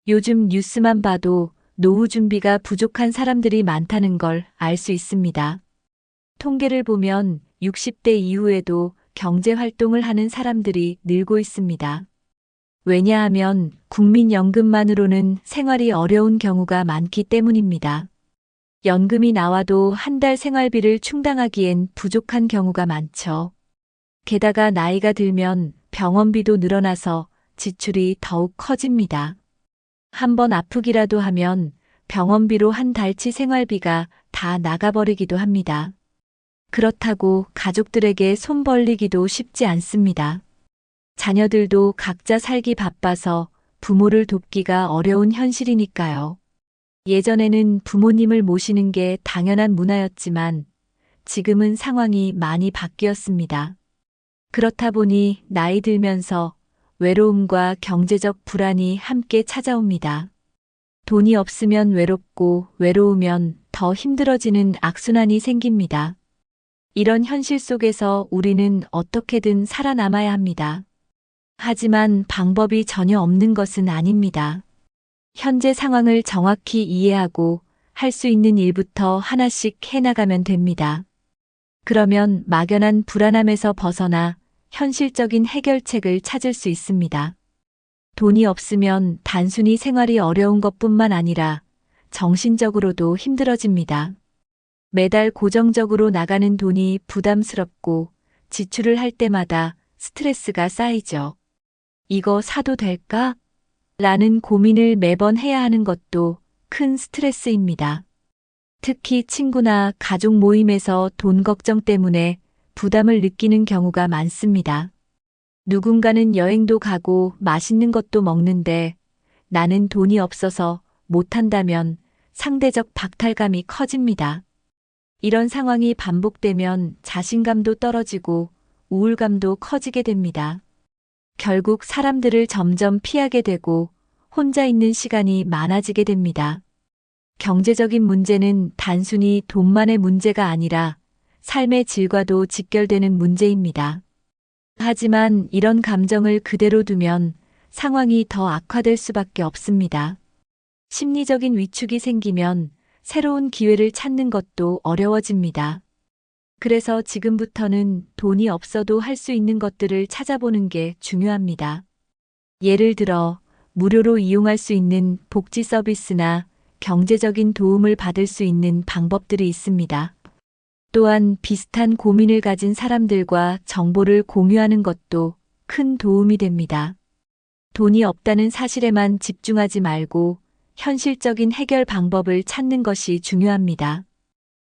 요즘 뉴스만 봐도 노후 준비가 부족한 사람들이 많다는 걸 알 수 있습니다. 통계를 보면 60대 이후에도 경제 활동을 하는 사람들이 늘고 있습니다. 왜냐하면 국민연금만으로는 생활이 어려운 경우가 많기 때문입니다. 연금이 나와도 한 달 생활비를 충당하기엔 부족한 경우가 많죠. 게다가 나이가 들면 병원비도 늘어나서 지출이 더욱 커집니다. 한번 아프기라도 하면 병원비로 한 달치 생활비가 다 나가버리기도 합니다. 그렇다고 가족들에게 손 벌리기도 쉽지 않습니다. 자녀들도 각자 살기 바빠서 부모를 돕기가 어려운 현실이니까요. 예전에는 부모님을 모시는 게 당연한 문화였지만 지금은 상황이 많이 바뀌었습니다. 그렇다 보니 나이 들면서 외로움과 경제적 불안이 함께 찾아옵니다. 돈이 없으면 외롭고 외로우면 더 힘들어지는 악순환이 생깁니다. 이런 현실 속에서 우리는 어떻게든 살아남아야 합니다. 하지만 방법이 전혀 없는 것은 아닙니다. 현재 상황을 정확히 이해하고 할 수 있는 일부터 하나씩 해나가면 됩니다. 그러면 막연한 불안함에서 벗어나 현실적인 해결책을 찾을 수 있습니다. 돈이 없으면 단순히 생활이 어려운 것뿐만 아니라 정신적으로도 힘들어집니다. 매달 고정적으로 나가는 돈이 부담스럽고 지출을 할 때마다 스트레스가 쌓이죠. 이거 사도 될까? 라는 고민을 매번 해야 하는 것도 큰 스트레스입니다. 특히 친구나 가족 모임에서 돈 걱정 때문에 부담을 느끼는 경우가 많습니다. 누군가는 여행도 가고 맛있는 것도 먹는데 나는 돈이 없어서 못한다면 상대적 박탈감이 커집니다. 이런 상황이 반복되면 자신감도 떨어지고 우울감도 커지게 됩니다. 결국 사람들을 점점 피하게 되고 혼자 있는 시간이 많아지게 됩니다. 경제적인 문제는 단순히 돈만의 문제가 아니라 삶의 질과도 직결되는 문제입니다. 하지만 이런 감정을 그대로 두면 상황이 더 악화될 수밖에 없습니다. 심리적인 위축이 생기면 새로운 기회를 찾는 것도 어려워집니다. 그래서 지금부터는 돈이 없어도 할 수 있는 것들을 찾아보는 게 중요합니다. 예를 들어 무료로 이용할 수 있는 복지 서비스나 경제적인 도움을 받을 수 있는 방법들이 있습니다. 또한 비슷한 고민을 가진 사람들과 정보를 공유하는 것도 큰 도움이 됩니다. 돈이 없다는 사실에만 집중하지 말고 현실적인 해결 방법을 찾는 것이 중요합니다.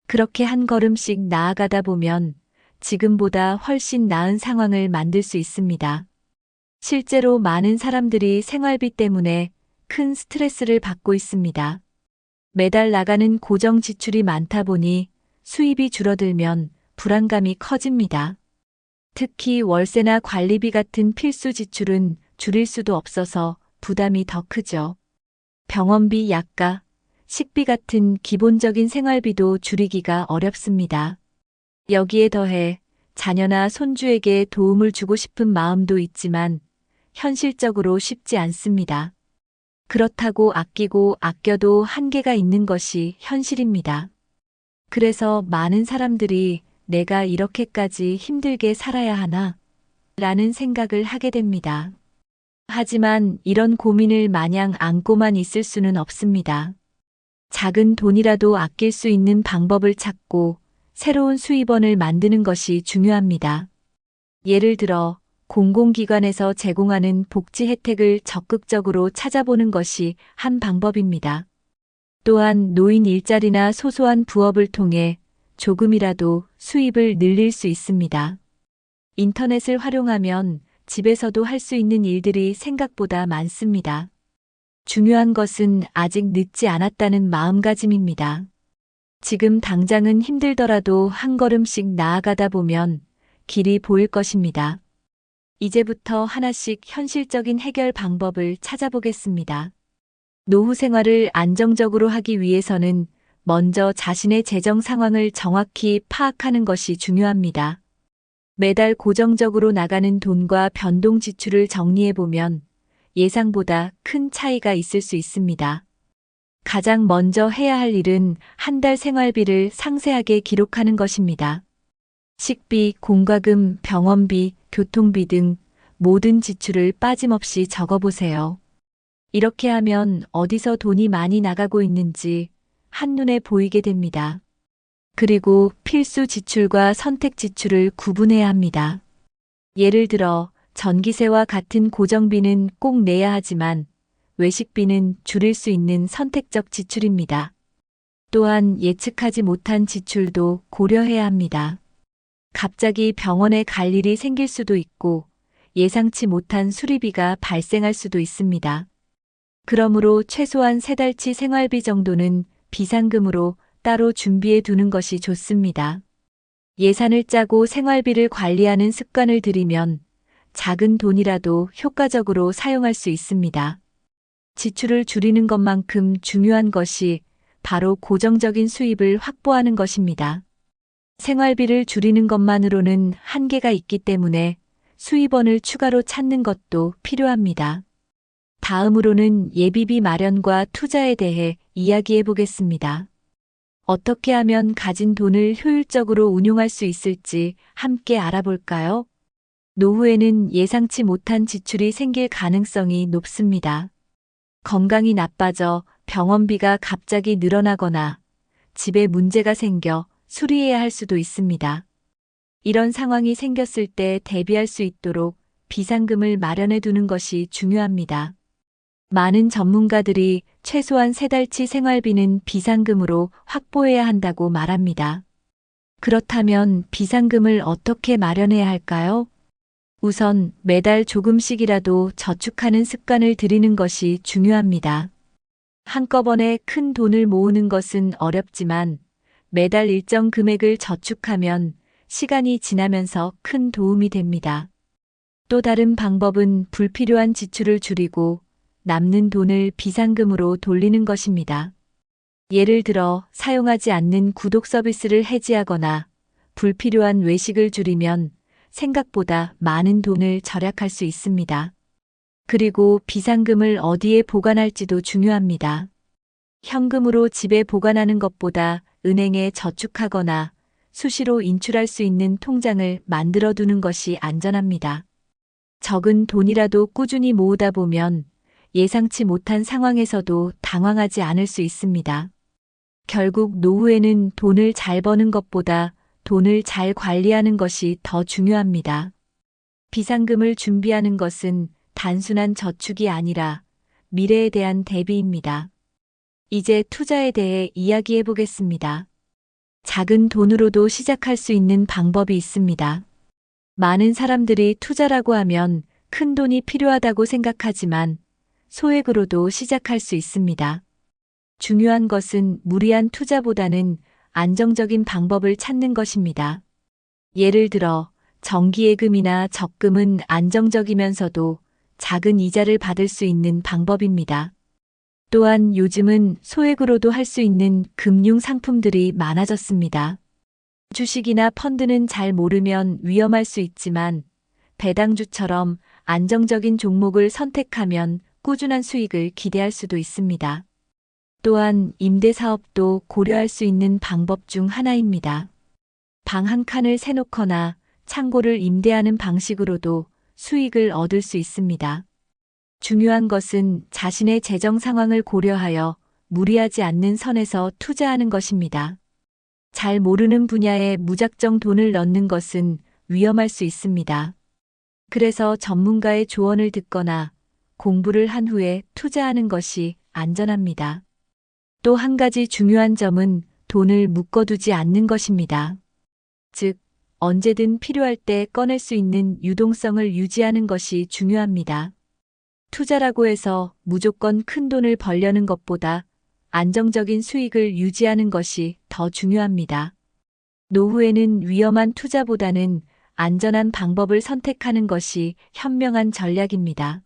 그렇게 한 걸음씩 나아가다 보면 지금보다 훨씬 나은 상황을 만들 수 있습니다. 실제로 많은 사람들이 생활비 때문에 큰 스트레스를 받고 있습니다. 매달 나가는 고정 지출이 많다 보니 수입이 줄어들면 불안감이 커집니다. 특히 월세나 관리비 같은 필수 지출은 줄일 수도 없어서 부담이 더 크죠. 병원비, 약가, 식비 같은 기본적인 생활비도 줄이기가 어렵습니다. 여기에 더해 자녀나 손주에게 도움을 주고 싶은 마음도 있지만 현실적으로 쉽지 않습니다. 그렇다고 아끼고 아껴도 한계가 있는 것이 현실입니다. 그래서 많은 사람들이 내가 이렇게까지 힘들게 살아야 하나? 라는 생각을 하게 됩니다. 하지만 이런 고민을 마냥 안고만 있을 수는 없습니다. 작은 돈이라도 아낄 수 있는 방법을 찾고 새로운 수입원을 만드는 것이 중요합니다. 예를 들어 공공기관에서 제공하는 복지 혜택을 적극적으로 찾아보는 것이 한 방법입니다. 또한 노인 일자리나 소소한 부업을 통해 조금이라도 수입을 늘릴 수 있습니다. 인터넷을 활용하면 집에서도 할 수 있는 일들이 생각보다 많습니다. 중요한 것은 아직 늦지 않았다는 마음가짐입니다. 지금 당장은 힘들더라도 한 걸음씩 나아가다 보면 길이 보일 것입니다. 이제부터 하나씩 현실적인 해결 방법을 찾아보겠습니다. 노후 생활을 안정적으로 하기 위해서는 먼저 자신의 재정 상황을 정확히 파악하는 것이 중요합니다. 매달 고정적으로 나가는 돈과 변동 지출을 정리해보면 예상보다 큰 차이가 있을 수 있습니다. 가장 먼저 해야 할 일은 한 달 생활비를 상세하게 기록하는 것입니다. 식비, 공과금, 병원비, 교통비 등 모든 지출을 빠짐없이 적어보세요. 이렇게 하면 어디서 돈이 많이 나가고 있는지 한눈에 보이게 됩니다. 그리고 필수 지출과 선택 지출을 구분해야 합니다. 예를 들어 전기세와 같은 고정비는 꼭 내야 하지만 외식비는 줄일 수 있는 선택적 지출입니다. 또한 예측하지 못한 지출도 고려해야 합니다. 갑자기 병원에 갈 일이 생길 수도 있고 예상치 못한 수리비가 발생할 수도 있습니다. 그러므로 최소한 3달치 생활비 정도는 비상금으로 따로 준비해 두는 것이 좋습니다. 예산을 짜고 생활비를 관리하는 습관을 들이면 작은 돈이라도 효과적으로 사용할 수 있습니다. 지출을 줄이는 것만큼 중요한 것이 바로 고정적인 수입을 확보하는 것입니다. 생활비를 줄이는 것만으로는 한계가 있기 때문에 수입원을 추가로 찾는 것도 필요합니다. 다음으로는 예비비 마련과 투자에 대해 이야기해 보겠습니다. 어떻게 하면 가진 돈을 효율적으로 운용할 수 있을지 함께 알아볼까요? 노후에는 예상치 못한 지출이 생길 가능성이 높습니다. 건강이 나빠져 병원비가 갑자기 늘어나거나 집에 문제가 생겨 수리해야 할 수도 있습니다. 이런 상황이 생겼을 때 대비할 수 있도록 비상금을 마련해 두는 것이 중요합니다. 많은 전문가들이 최소한 3달치 생활비는 비상금으로 확보해야 한다고 말합니다. 그렇다면 비상금을 어떻게 마련해야 할까요? 우선 매달 조금씩이라도 저축하는 습관을 들이는 것이 중요합니다. 한꺼번에 큰 돈을 모으는 것은 어렵지만 매달 일정 금액을 저축하면 시간이 지나면서 큰 도움이 됩니다. 또 다른 방법은 불필요한 지출을 줄이고 남는 돈을 비상금으로 돌리는 것입니다. 예를 들어 사용하지 않는 구독 서비스를 해지하거나 불필요한 외식을 줄이면 생각보다 많은 돈을 절약할 수 있습니다. 그리고 비상금을 어디에 보관할지도 중요합니다. 현금으로 집에 보관하는 것보다 은행에 저축하거나 수시로 인출할 수 있는 통장을 만들어 두는 것이 안전합니다. 적은 돈이라도 꾸준히 모으다 보면 예상치 못한 상황에서도 당황하지 않을 수 있습니다. 결국 노후에는 돈을 잘 버는 것보다 돈을 잘 관리하는 것이 더 중요합니다. 비상금을 준비하는 것은 단순한 저축이 아니라 미래에 대한 대비입니다. 이제 투자에 대해 이야기해 보겠습니다. 작은 돈으로도 시작할 수 있는 방법이 있습니다. 많은 사람들이 투자라고 하면 큰 돈이 필요하다고 생각하지만 소액으로도 시작할 수 있습니다. 중요한 것은 무리한 투자보다는 안정적인 방법을 찾는 것입니다. 예를 들어 정기예금이나 적금은 안정적이면서도 작은 이자를 받을 수 있는 방법입니다. 또한 요즘은 소액으로도 할 수 있는 금융 상품들이 많아졌습니다. 주식이나 펀드는 잘 모르면 위험할 수 있지만 배당주처럼 안정적인 종목을 선택하면 꾸준한 수익을 기대할 수도 있습니다. 또한 임대사업도 고려할 수 있는 방법 중 하나입니다. 방 한 칸을 세놓거나 창고를 임대하는 방식으로도 수익을 얻을 수 있습니다. 중요한 것은 자신의 재정 상황을 고려하여 무리하지 않는 선에서 투자하는 것입니다. 잘 모르는 분야에 무작정 돈을 넣는 것은 위험할 수 있습니다. 그래서 전문가의 조언을 듣거나 공부를 한 후에 투자하는 것이 안전합니다. 또 한 가지 중요한 점은 돈을 묶어두지 않는 것입니다. 즉, 언제든 필요할 때 꺼낼 수 있는 유동성을 유지하는 것이 중요합니다. 투자라고 해서 무조건 큰 돈을 벌려는 것보다 안정적인 수익을 유지하는 것이 더 중요합니다. 노후에는 위험한 투자보다는 안전한 방법을 선택하는 것이 현명한 전략입니다.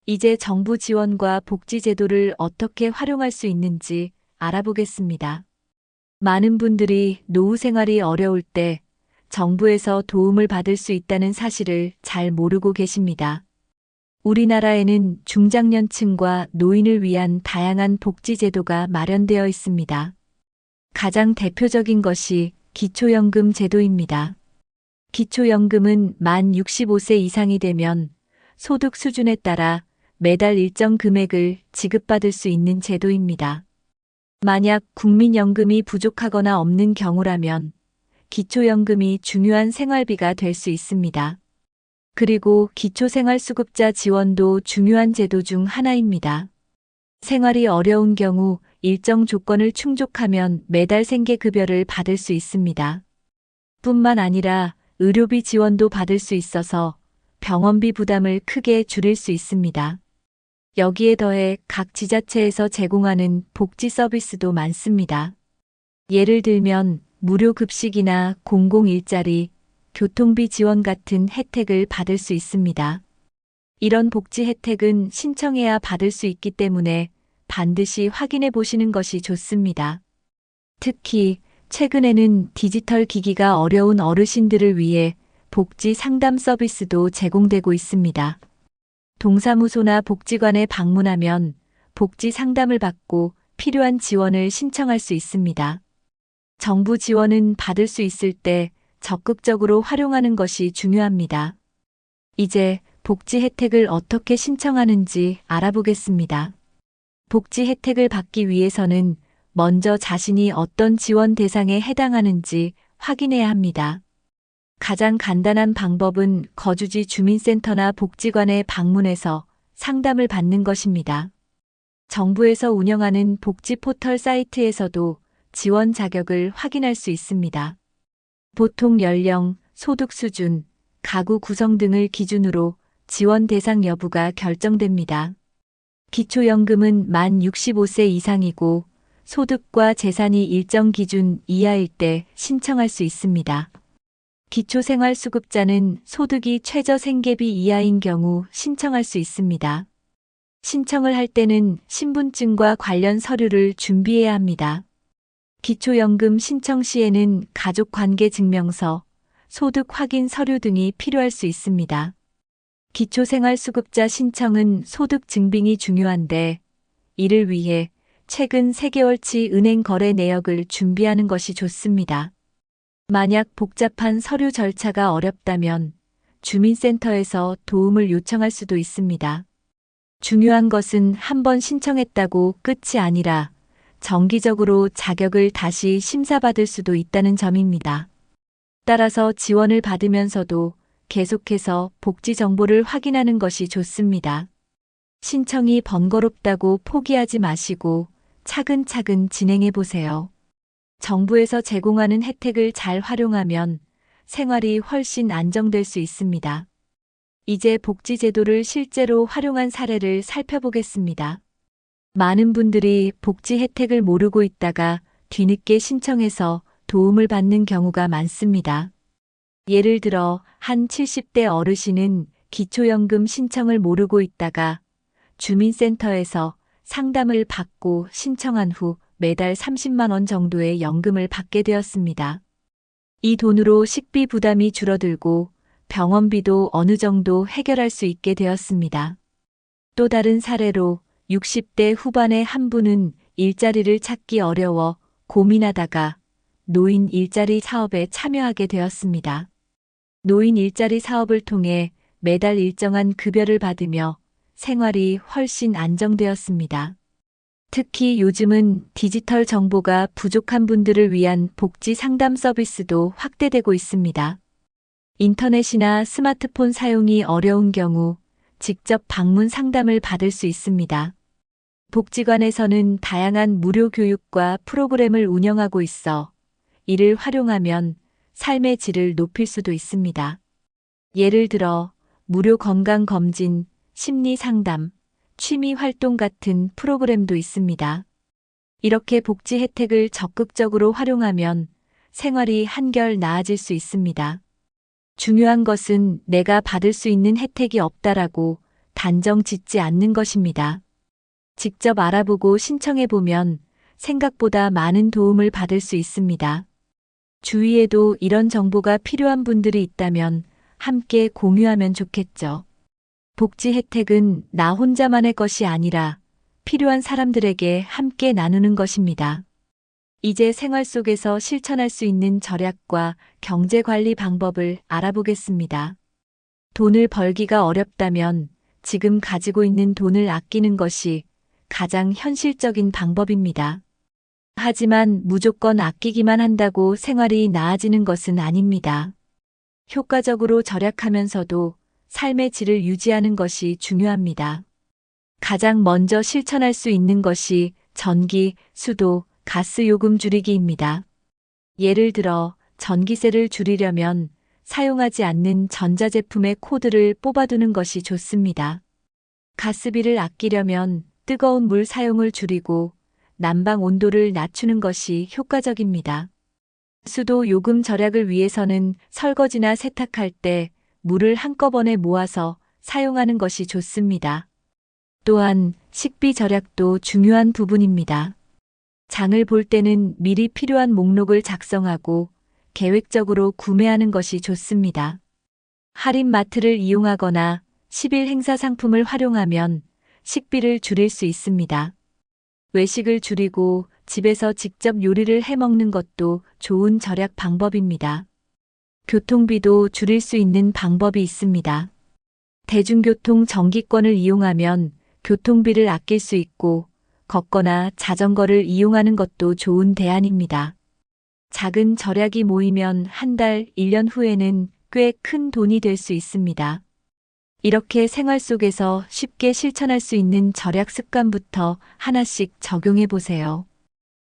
이제 정부 지원과 복지 제도를 어떻게 활용할 수 있는지 알아보겠습니다. 많은 분들이 노후 생활이 어려울 때 정부에서 도움을 받을 수 있다는 사실을 잘 모르고 계십니다. 우리나라에는 중장년층과 노인을 위한 다양한 복지 제도가 마련되어 있습니다. 가장 대표적인 것이 기초연금 제도입니다. 기초연금은 만 65세 이상이 되면 소득 수준에 따라 매달 일정 금액을 지급받을 수 있는 제도입니다. 만약 국민연금이 부족하거나 없는 경우라면 기초연금이 중요한 생활비가 될 수 있습니다. 그리고 기초생활수급자 지원도 중요한 제도 중 하나입니다. 생활이 어려운 경우 일정 조건을 충족하면 매달 생계급여를 받을 수 있습니다. 뿐만 아니라 의료비 지원도 받을 수 있어서 병원비 부담을 크게 줄일 수 있습니다. 여기에 더해 각 지자체에서 제공하는 복지 서비스도 많습니다. 예를 들면 무료 급식이나 공공일자리, 교통비 지원 같은 혜택을 받을 수 있습니다. 이런 복지 혜택은 신청해야 받을 수 있기 때문에 반드시 확인해 보시는 것이 좋습니다. 특히 최근에는 디지털 기기가 어려운 어르신들을 위해 복지 상담 서비스도 제공되고 있습니다. 동사무소나 복지관에 방문하면 복지 상담을 받고 필요한 지원을 신청할 수 있습니다. 정부 지원은 받을 수 있을 때 적극적으로 활용하는 것이 중요합니다. 이제 복지 혜택을 어떻게 신청하는지 알아보겠습니다. 복지 혜택을 받기 위해서는 먼저 자신이 어떤 지원 대상에 해당하는지 확인해야 합니다. 가장 간단한 방법은 거주지 주민센터나 복지관에 방문해서 상담을 받는 것입니다. 정부에서 운영하는 복지 포털 사이트에서도 지원 자격을 확인할 수 있습니다. 보통 연령, 소득 수준, 가구 구성 등을 기준으로 지원 대상 여부가 결정됩니다. 기초연금은 만 65세 이상이고 소득과 재산이 일정 기준 이하일 때 신청할 수 있습니다. 기초생활수급자는 소득이 최저 생계비 이하인 경우 신청할 수 있습니다. 신청을 할 때는 신분증과 관련 서류를 준비해야 합니다. 기초연금 신청 시에는 가족관계증명서, 소득 확인 서류 등이 필요할 수 있습니다. 기초생활수급자 신청은 소득 증빙이 중요한데 이를 위해 최근 3개월치 은행 거래 내역을 준비하는 것이 좋습니다. 만약 복잡한 서류 절차가 어렵다면 주민센터에서 도움을 요청할 수도 있습니다. 중요한 것은 한번 신청했다고 끝이 아니라 정기적으로 자격을 다시 심사받을 수도 있다는 점입니다. 따라서 지원을 받으면서도 계속해서 복지 정보를 확인하는 것이 좋습니다. 신청이 번거롭다고 포기하지 마시고 차근차근 진행해 보세요. 정부에서 제공하는 혜택을 잘 활용하면 생활이 훨씬 안정될 수 있습니다. 이제 복지제도를 실제로 활용한 사례를 살펴보겠습니다. 많은 분들이 복지 혜택을 모르고 있다가 뒤늦게 신청해서 도움을 받는 경우가 많습니다. 예를 들어 한 70대 어르신은 기초연금 신청을 모르고 있다가 주민센터에서 상담을 받고 신청한 후 매달 30만 원 정도의 연금을 받게 되었습니다. 이 돈으로 식비 부담이 줄어들고 병원비도 어느 정도 해결할 수 있게 되었습니다. 또 다른 사례로 60대 후반의 한 분은 일자리를 찾기 어려워 고민하다가 노인 일자리 사업에 참여하게 되었습니다. 노인 일자리 사업을 통해 매달 일정한 급여를 받으며 생활이 훨씬 안정되었습니다. 특히 요즘은 디지털 정보가 부족한 분들을 위한 복지 상담 서비스도 확대되고 있습니다. 인터넷이나 스마트폰 사용이 어려운 경우 직접 방문 상담을 받을 수 있습니다. 복지관에서는 다양한 무료 교육과 프로그램을 운영하고 있어 이를 활용하면 삶의 질을 높일 수도 있습니다. 예를 들어 무료 건강검진, 심리상담, 취미활동 같은 프로그램도 있습니다. 이렇게 복지 혜택을 적극적으로 활용하면 생활이 한결 나아질 수 있습니다. 중요한 것은 내가 받을 수 있는 혜택이 없다라고 단정 짓지 않는 것입니다. 직접 알아보고 신청해보면 생각보다 많은 도움을 받을 수 있습니다. 주위에도 이런 정보가 필요한 분들이 있다면 함께 공유하면 좋겠죠. 복지 혜택은 나 혼자만의 것이 아니라 필요한 사람들에게 함께 나누는 것입니다. 이제 생활 속에서 실천할 수 있는 절약과 경제 관리 방법을 알아보겠습니다. 돈을 벌기가 어렵다면 지금 가지고 있는 돈을 아끼는 것이 가장 현실적인 방법입니다. 하지만 무조건 아끼기만 한다고 생활이 나아지는 것은 아닙니다. 효과적으로 절약하면서도 삶의 질을 유지하는 것이 중요합니다. 가장 먼저 실천할 수 있는 것이 전기, 수도, 가스 요금 줄이기입니다. 예를 들어 전기세를 줄이려면 사용하지 않는 전자제품의 코드를 뽑아두는 것이 좋습니다. 가스비를 아끼려면 뜨거운 물 사용을 줄이고 난방 온도를 낮추는 것이 효과적입니다. 수도 요금 절약을 위해서는 설거지나 세탁할 때 물을 한꺼번에 모아서 사용하는 것이 좋습니다. 또한 식비 절약도 중요한 부분입니다. 장을 볼 때는 미리 필요한 목록을 작성하고 계획적으로 구매하는 것이 좋습니다. 할인마트를 이용하거나 10일 행사 상품을 활용하면 식비를 줄일 수 있습니다. 외식을 줄이고 집에서 직접 요리를 해 먹는 것도 좋은 절약 방법입니다. 교통비도 줄일 수 있는 방법이 있습니다. 대중교통 정기권을 이용하면 교통비를 아낄 수 있고 걷거나 자전거를 이용하는 것도 좋은 대안입니다. 작은 절약이 모이면 한 달, 1년 후에는 꽤 큰 돈이 될 수 있습니다. 이렇게 생활 속에서 쉽게 실천할 수 있는 절약 습관부터 하나씩 적용해 보세요.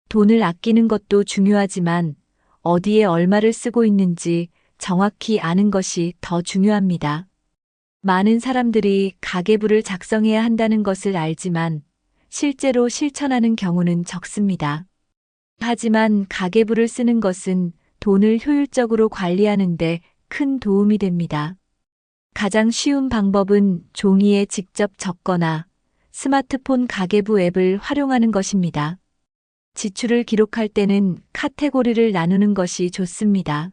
돈을 아끼는 것도 중요하지만 어디에 얼마를 쓰고 있는지 정확히 아는 것이 더 중요합니다. 많은 사람들이 가계부를 작성해야 한다는 것을 알지만 실제로 실천하는 경우는 적습니다. 하지만 가계부를 쓰는 것은 돈을 효율적으로 관리하는 데 큰 도움이 됩니다. 가장 쉬운 방법은 종이에 직접 적거나 스마트폰 가계부 앱을 활용하는 것입니다. 지출을 기록할 때는 카테고리를 나누는 것이 좋습니다.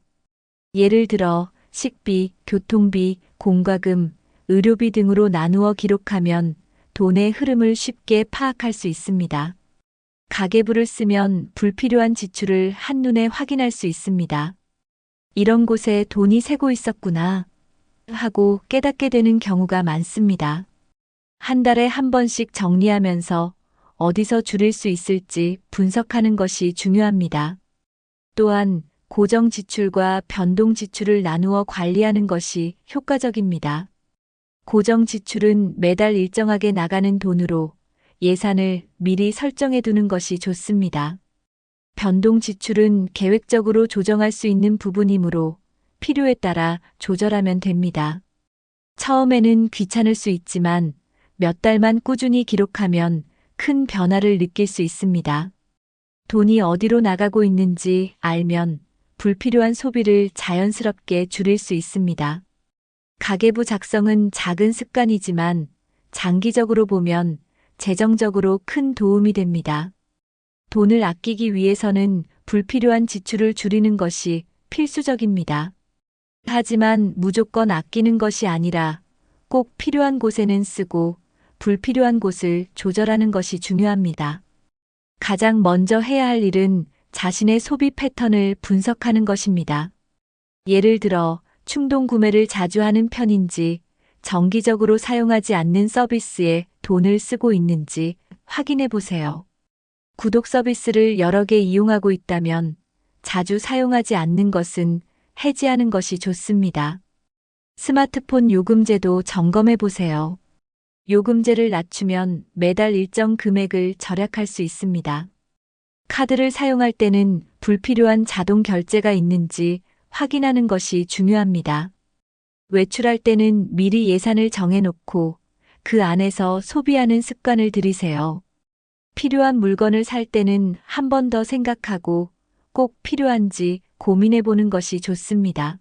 예를 들어 식비, 교통비, 공과금, 의료비 등으로 나누어 기록하면 돈의 흐름을 쉽게 파악할 수 있습니다. 가계부를 쓰면 불필요한 지출을 한눈에 확인할 수 있습니다. 이런 곳에 돈이 새고 있었구나 하고 깨닫게 되는 경우가 많습니다. 한 달에 한 번씩 정리하면서 어디서 줄일 수 있을지 분석하는 것이 중요합니다. 또한 고정 지출과 변동 지출을 나누어 관리하는 것이 효과적입니다. 고정 지출은 매달 일정하게 나가는 돈으로 예산을 미리 설정해 두는 것이 좋습니다. 변동 지출은 계획적으로 조정할 수 있는 부분이므로 필요에 따라 조절하면 됩니다. 처음에는 귀찮을 수 있지만 몇 달만 꾸준히 기록하면 큰 변화를 느낄 수 있습니다. 돈이 어디로 나가고 있는지 알면 불필요한 소비를 자연스럽게 줄일 수 있습니다. 가계부 작성은 작은 습관이지만 장기적으로 보면 재정적으로 큰 도움이 됩니다. 돈을 아끼기 위해서는 불필요한 지출을 줄이는 것이 필수적입니다. 하지만 무조건 아끼는 것이 아니라 꼭 필요한 곳에는 쓰고 불필요한 곳을 조절하는 것이 중요합니다. 가장 먼저 해야 할 일은 자신의 소비 패턴을 분석하는 것입니다. 예를 들어 충동 구매를 자주 하는 편인지 정기적으로 사용하지 않는 서비스에 돈을 쓰고 있는지 확인해 보세요. 구독 서비스를 여러 개 이용하고 있다면 자주 사용하지 않는 것은 해지하는 것이 좋습니다. 스마트폰 요금제도 점검해 보세요. 요금제를 낮추면 매달 일정 금액을 절약할 수 있습니다. 카드를 사용할 때는 불필요한 자동 결제가 있는지 확인하는 것이 중요합니다. 외출할 때는 미리 예산을 정해놓고 그 안에서 소비하는 습관을 들이세요. 필요한 물건을 살 때는 한 번 더 생각하고 꼭 필요한지 고민해 보는 것이 좋습니다.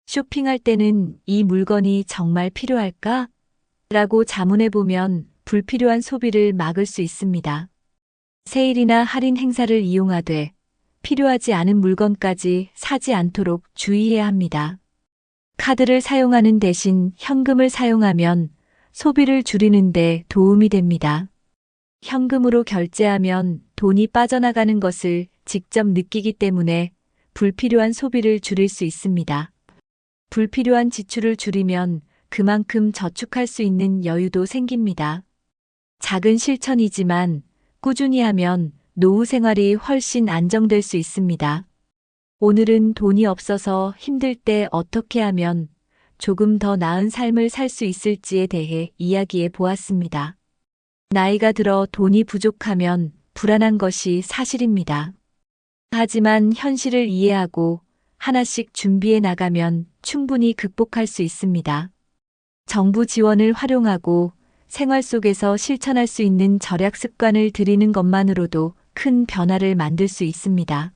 쇼핑할 때는 이 물건이 정말 필요할까? 라고 자문해 보면 불필요한 소비를 막을 수 있습니다. 세일이나 할인 행사를 이용하되 필요하지 않은 물건까지 사지 않도록 주의해야 합니다. 카드를 사용하는 대신 현금을 사용하면 소비를 줄이는 데 도움이 됩니다. 현금으로 결제하면 돈이 빠져나가는 것을 직접 느끼기 때문에 불필요한 소비를 줄일 수 있습니다. 불필요한 지출을 줄이면 그만큼 저축할 수 있는 여유도 생깁니다. 작은 실천이지만 꾸준히 하면 노후 생활이 훨씬 안정될 수 있습니다. 오늘은 돈이 없어서 힘들 때 어떻게 하면 조금 더 나은 삶을 살 수 있을지에 대해 이야기해 보았습니다. 나이가 들어 돈이 부족하면 불안한 것이 사실입니다. 하지만 현실을 이해하고 하나씩 준비해 나가면 충분히 극복할 수 있습니다. 정부 지원을 활용하고 생활 속에서 실천할 수 있는 절약 습관을 들이는 것만으로도 큰 변화를 만들 수 있습니다.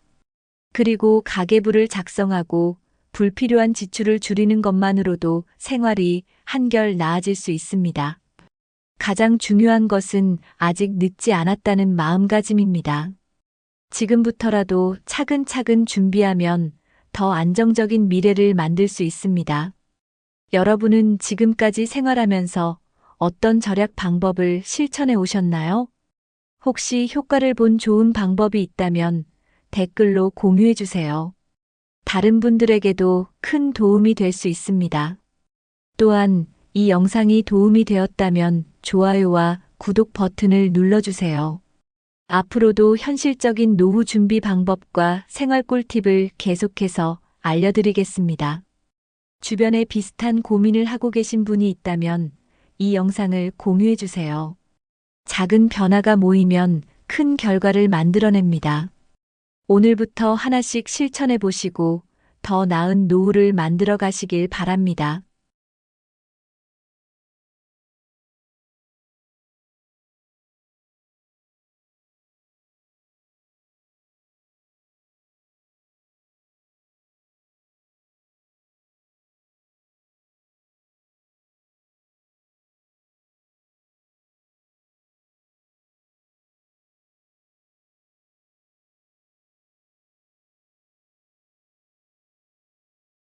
그리고 가계부를 작성하고 불필요한 지출을 줄이는 것만으로도 생활이 한결 나아질 수 있습니다. 가장 중요한 것은 아직 늦지 않았다는 마음가짐입니다. 지금부터라도 차근차근 준비하면 더 안정적인 미래를 만들 수 있습니다. 여러분은 지금까지 생활하면서 어떤 절약 방법을 실천해 오셨나요? 혹시 효과를 본 좋은 방법이 있다면 댓글로 공유해 주세요. 다른 분들에게도 큰 도움이 될 수 있습니다. 또한 이 영상이 도움이 되었다면 좋아요와 구독 버튼을 눌러주세요. 앞으로도 현실적인 노후 준비 방법과 생활 꿀팁을 계속해서 알려드리겠습니다. 주변에 비슷한 고민을 하고 계신 분이 있다면 이 영상을 공유해 주세요. 작은 변화가 모이면 큰 결과를 만들어냅니다. 오늘부터 하나씩 실천해 보시고 더 나은 노후를 만들어 가시길 바랍니다.